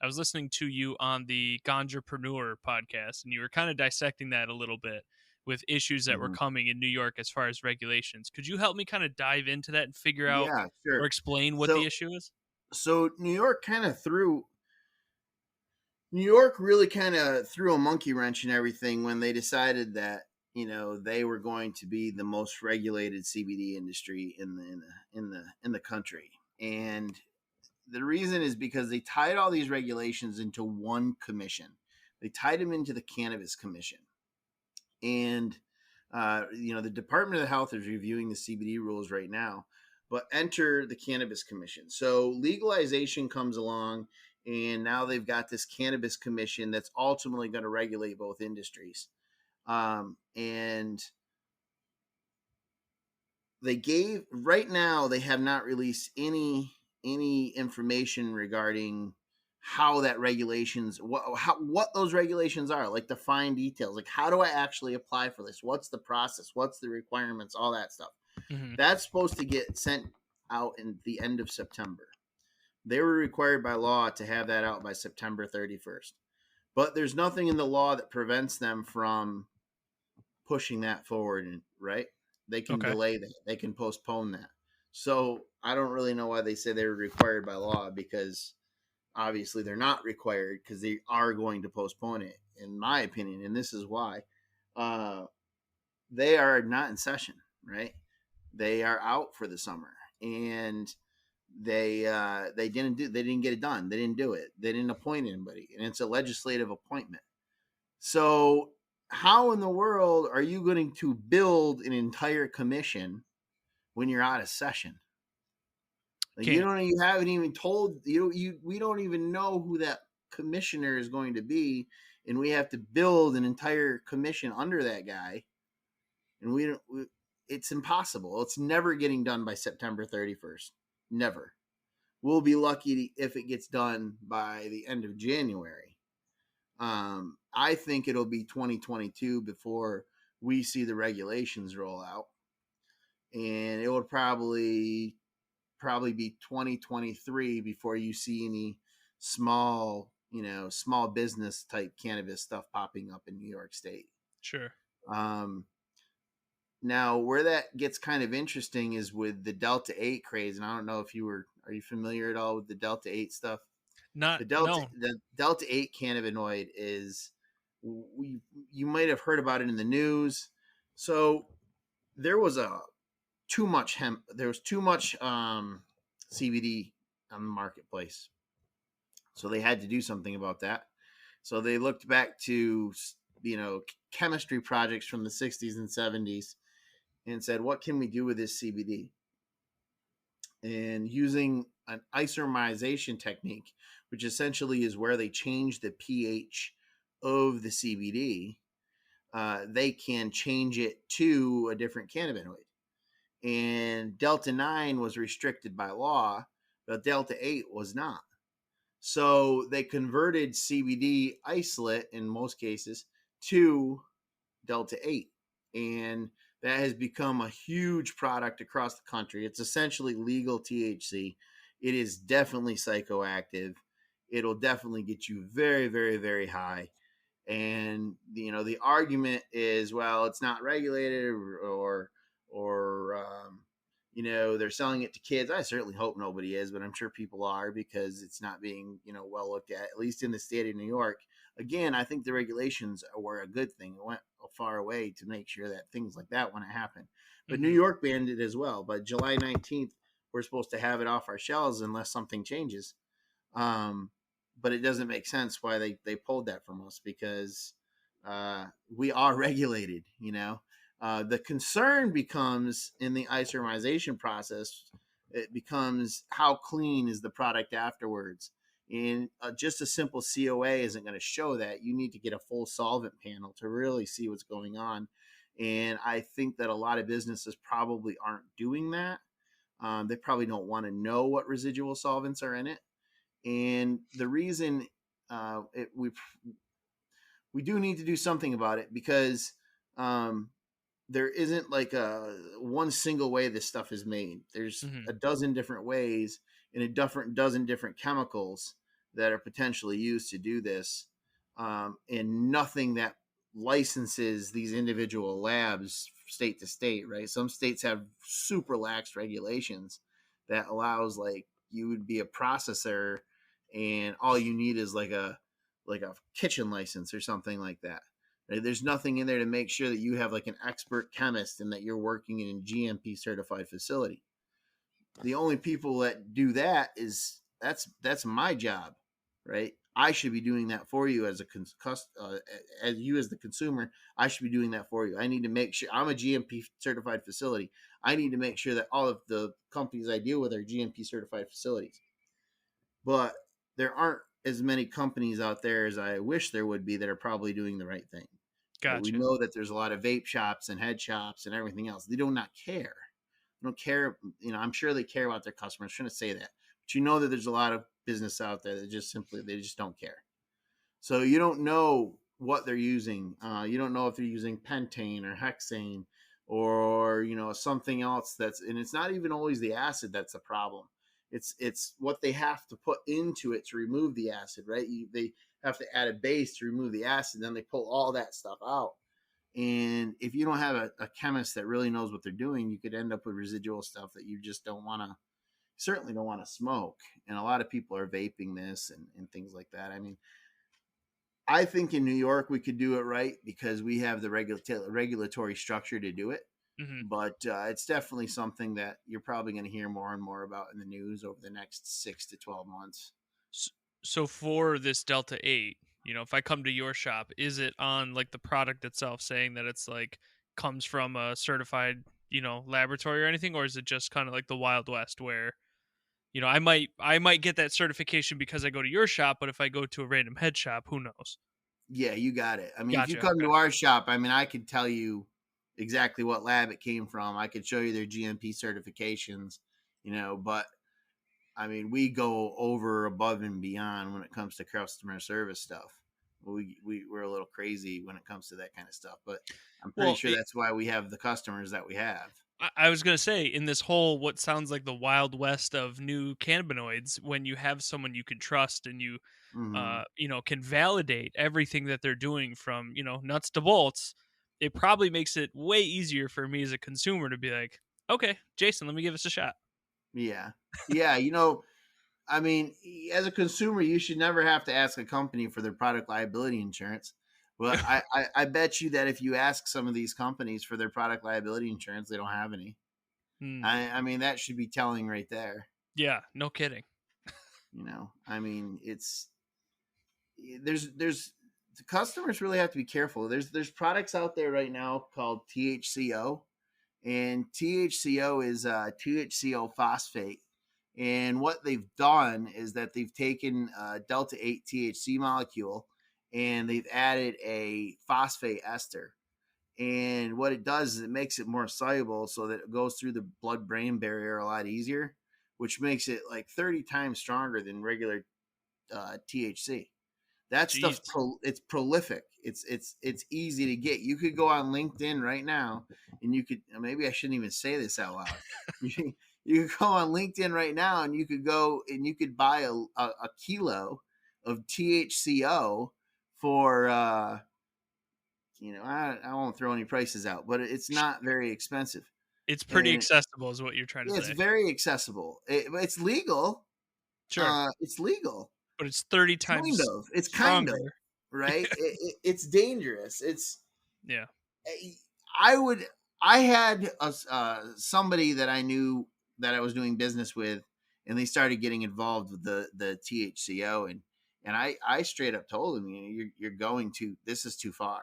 was listening to you on the Ganjapreneur podcast, and you were kind of dissecting that a little bit with issues that were Mhm. coming in New York as far as regulations. Could you help me kind of dive into that and figure out Yeah, or sure. explain what the So issue is? New York really kind of threw a monkey wrench in everything when they decided that they were going to be the most regulated CBD industry in the country. And the reason is because they tied all these regulations into one commission. They tied them into the Cannabis Commission. And the Department of Health is reviewing the CBD rules right now, but enter the Cannabis Commission. So legalization comes along, and now they've got this Cannabis Commission that's ultimately going to regulate both industries. And right now they have not released any information regarding how that regulations what those regulations are, like the fine details, like how do I actually apply for this, what's the process, what's the requirements, all that stuff. Mm-hmm. That's supposed to get sent out in the end of September. They were required by law to have that out by September 31st, but there's nothing in the law that prevents them from pushing that forward, right? They can Okay. delay that. They can postpone that. So I don't really know why they say they were required by law, because obviously they're not required, because they are going to postpone it, in my opinion. And this is why. They are not in session, right? They are out for the summer, and they didn't get it done. They didn't do it. They didn't appoint anybody, and it's a legislative appointment. So how in the world are you going to build an entire commission when you're out of session? Like, Can't. you haven't even told we don't even know who that commissioner is going to be, and we have to build an entire commission under that guy, and it's impossible. It's never getting done by September 31st. Never. We'll be lucky if it gets done by the end of January. I think it'll be 2022 before we see the regulations roll out, and it will probably be 2023 before you see any small business type cannabis stuff popping up in New York State. Sure. Um, Now, where that gets kind of interesting is with the Delta 8 craze, and I don't know if are you familiar at all with the Delta 8 stuff? Not The no. the Delta 8 cannabinoid is we you might have heard about it in the news. So there was a too much hemp. There was too much CBD on the marketplace. So they had to do something about that. So they looked back to chemistry projects from the 60s and 70s and said, what can we do with this CBD? And using an isomerization technique, which essentially is where they change the pH of the CBD, they can change it to a different cannabinoid. And Delta 9 was restricted by law, but Delta 8 was not. So they converted CBD isolate in most cases to Delta 8. And that has become a huge product across the country. It's essentially legal THC. It is definitely psychoactive. It'll definitely get you very, very, very high. And the argument is, well, it's not regulated, or they're selling it to kids. I certainly hope nobody is, but I'm sure people are, because it's not being well looked at least in the state of New York. Again, I think the regulations were a good thing. It went a far way to make sure that things like that wouldn't happen. But New Hmm. York banned it as well. But July 19th, we're supposed to have it off our shelves unless something changes. Um, but it doesn't make sense why they pulled that from us, because we are regulated. The concern becomes in the isomerization process. It becomes how clean is the product afterwards. And just a simple COA isn't going to show that. You need to get a full solvent panel to really see what's going on. And I think that a lot of businesses probably aren't doing that. They probably don't want to know what residual solvents are in it. And the reason we do need to do something about it, because um, there isn't like a one single way this stuff is made. There's Hmm. a dozen different ways and a dozen different chemicals that are potentially used to do this, and nothing that licenses these individual labs state to state. Right? Some states have super lax regulations that allows, like, you would be a processor and all you need is like a kitchen license or something like that. Right? There's nothing in there to make sure that you have like an expert chemist and that you're working in a GMP certified facility. The only people that do that is that's my job, right? I should be doing that for you as as you as the consumer. I should be doing that for you. I need to make sure I'm a GMP certified facility. I need to make sure that all of the companies I deal with are GMP certified facilities. But there aren't as many companies out there as I wish there would be that are probably doing the right thing. Right? We Gotcha. know that there's a lot of vape shops and head shops and everything else. They do not care. They don't care. I'm sure they care about their customers. I shouldn't say that, but you know that there's a lot of business out there that they just don't care. So you don't know what they're using. You don't know if they're using pentane or hexane or something else and it's not even always the acid that's the problem. It's what they have to put into it to remove the acid, right? They have to add a base to remove the acid, then they pull all that stuff out. And if you don't have a chemist that really knows what they're doing, you could end up with residual stuff that you just don't want to, certainly don't want to smoke. And a lot of people are vaping this and things like that. I mean, I think in New York we could do it right because we have the regulatory structure to do it. Hmm. But it's definitely something that you're probably going to hear more and more about in the news over the next 6 to 12 months. So for this Delta 8, if I come to your shop, is it on like the product itself saying that it's like comes from a certified, laboratory or anything, or is it just kind of like the Wild West where, I might get that certification because I go to your shop, but if I go to a random head shop, who knows? Yeah, you got it. I mean, if you Gotcha. come Okay. to our shop, I mean, I could tell you exactly what lab it came from. I could show you their GMP certifications, but I mean, we go over above and beyond when it comes to customer service stuff. We're a little crazy when it comes to that kind of stuff, but I'm pretty Well, sure that's why we have the customers that we have. I was gonna say, in this whole what sounds like the Wild West of new cannabinoids, when you have someone you can trust and you Hmm. can validate everything that they're doing from, nuts to bolts, it probably makes it way easier for me as a consumer to be like, okay, Jason, let me give this a shot. Yeah, yeah. I mean, as a consumer, you should never have to ask a company for their product liability insurance. Well, I bet you that if you ask some of these companies for their product liability insurance, they don't have any. Hmm. I mean, that should be telling right there. Yeah, no kidding. I mean, there's the customers really have to be careful. There's products out there right now called THCO, and THCO is THCO phosphate. And what they've done is that they've taken delta 8 THC molecule and they've added a phosphate ester. And what it does is it makes it more soluble so that it goes through the blood brain barrier a lot easier, which makes it like 30 times stronger than regular THC. That stuff's Jeez. it's prolific. It's easy to get. You could go on LinkedIn right now, and you could maybe I shouldn't even say this out loud. You could go on LinkedIn right now, and you could go and you could buy a kilo of THCO for I won't throw any prices out, but it's not very expensive, It's pretty and accessible, is what you're trying to it's say. very accessible. It's legal. Sure, It's legal. but it's 30 Kind times of. It's kind of stronger. right. It's dangerous. Yeah. I would. I had somebody that I knew that I was doing business with, and they started getting involved with the THCO, and I straight up told them, you're going to this is too far.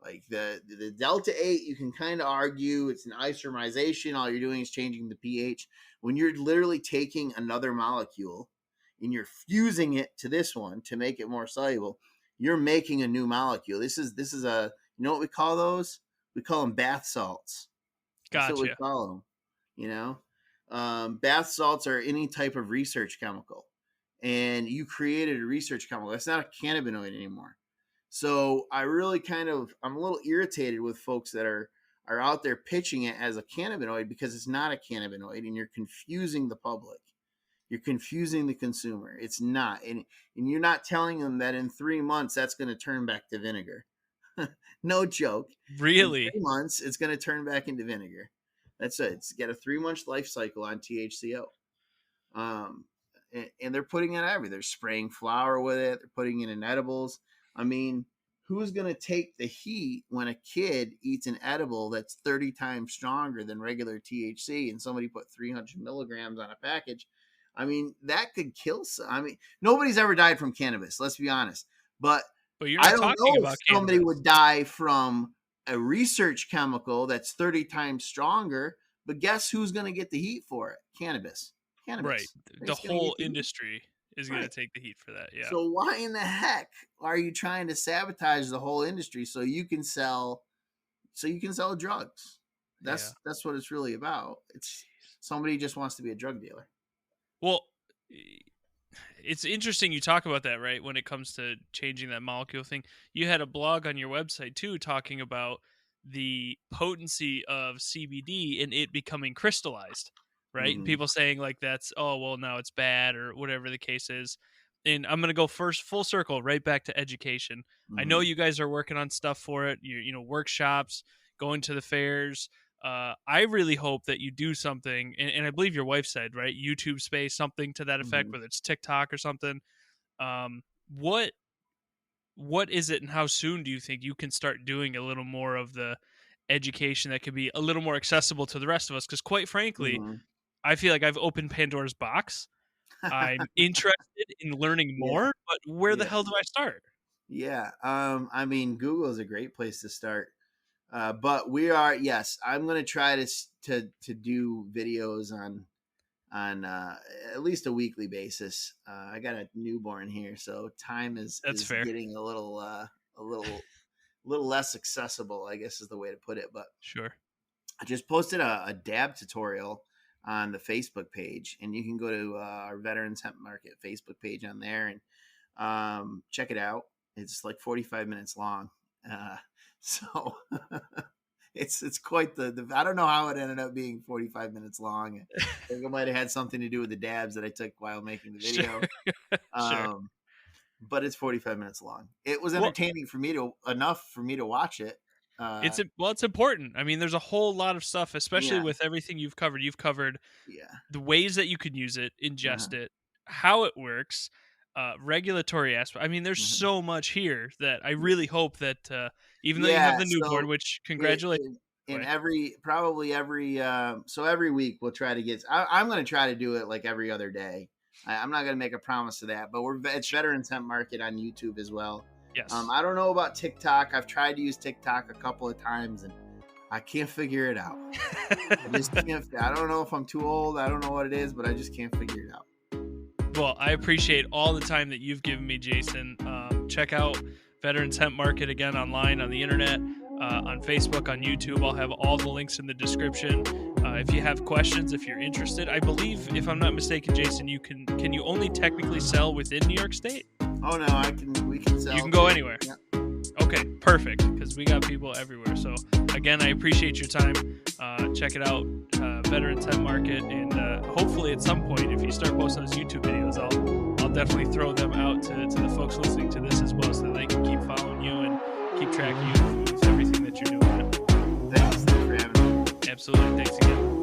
Like the delta 8, you can kind of argue it's an isomerization. All you're doing is changing the pH. When you're literally taking another molecule and you're fusing it to this one to make it more soluble, you're making a new molecule. This is a what we call those? We call them bath salts. That's what we Gotcha. call them. Bath salts are any type of research chemical, and you created a research chemical. That's not a cannabinoid anymore. So I'm a little irritated with folks that are out there pitching it as a cannabinoid because it's not a cannabinoid, and you're confusing the public. You're confusing the consumer. It's not, and you're not telling them that in 3 months that's going to turn back to vinegar. No joke. In Really? 3 months, it's going to turn back into vinegar. That's it. It's got a 3 month life cycle on THCO. Um, and they're putting it everywhere. They're spraying flour with it. They're putting it in edibles. I mean, who's going to take the heat when a kid eats an edible that's 30 times stronger than regular THC and somebody put 300 milligrams on a package? I mean, that could kill some. I mean, nobody's ever died from cannabis, let's be honest. But But you're I not don't talking know if about somebody cannabis. would die from a research chemical that's 30 times stronger. But guess who's going to get the heat for it? Cannabis. Right. Cannabis. They're The just going to whole get the heat. industry is going to Right. take the heat for that. Yeah. So why in the heck are you trying to sabotage the whole industry so you can sell drugs? Yeah. That's what it's really about. It's somebody just wants to be a drug dealer. Well, it's interesting you talk about that, right? When it comes to changing that molecule thing, you had a blog on your website too talking about the potency of CBD and it becoming crystallized, right? And Mm-hmm. people saying like that's oh well now it's bad or whatever the case is. And I'm gonna go first full circle right back to education. I know Mm-hmm. you guys are working on stuff for it. You know workshops, going to the fairs. I really hope that you do something, and I believe your wife said, right, YouTube space, something to that effect, Mm-hmm. whether it's TikTok or something. Um, what what is it, and how soon do you think you can start doing a little more of the education that could be a little more accessible to the rest of us? Because quite frankly, Mm-hmm. I feel like I've opened Pandora's box. I'm interested in learning Yeah. more, but where the Yeah. hell do I start? Yeah. I mean, Google is a great place to start. But we are, yes, I'm going to try to do videos on at least a weekly basis. I got a newborn here, so time That's is fair. getting a little less accessible, I guess is the way to put it. But Sure. I just posted a dab tutorial on the Facebook page, and you can go to our Veterans Hemp Market Facebook page on there and check it out. It's like 45 minutes long. Uh, so it's quite the I don't know how it ended up being 45 minutes long. I think it might have had something to do with the dabs that I took while making the Sure. video. Sure. Um, but it's 45 minutes long. It was Well, entertaining for me to enough for me to watch it. it's Uh, well, it's important. I mean, there's a whole lot of stuff, especially yeah, with everything you've covered. You've covered yeah, the ways that you can use it, uh-huh, ingest it, how it works, regulatory aspect. I mean, there's Mhm. so much here that I really hope that even though you have Yeah, the newborn, so which it, congratulations, in by in the way. every probably every so every week we'll try to get. I'm going to try to do it like every other day. I'm not going to make a promise of that, but it's Veterans Hemp Market on YouTube as well. Yes. I don't know about TikTok. I've tried to use TikTok a couple of times and I can't figure it out. I just can't. I don't know if I'm too old. I don't know what it is, but I just can't figure it out. Well, I appreciate all the time that you've given me, Jason. Check out Veterans Hemp Market again online on the internet, on Facebook, on YouTube. I'll have all the links in the description. If you have questions, if you're interested, I believe, if I'm not mistaken, Jason, you can you only technically sell within New York State? Oh no, we can sell. You can go too. anywhere. Yeah. Okay, perfect, because we got people everywhere. So again, I appreciate your time. Check it out, Veterans Hemp Market, and hopefully at some point, if you start posting those YouTube videos, I'll definitely throw them out to the folks listening to this as well, so that they can keep following you and keep track of you with everything that you're doing. Thanks for having me. Absolutely, thanks again.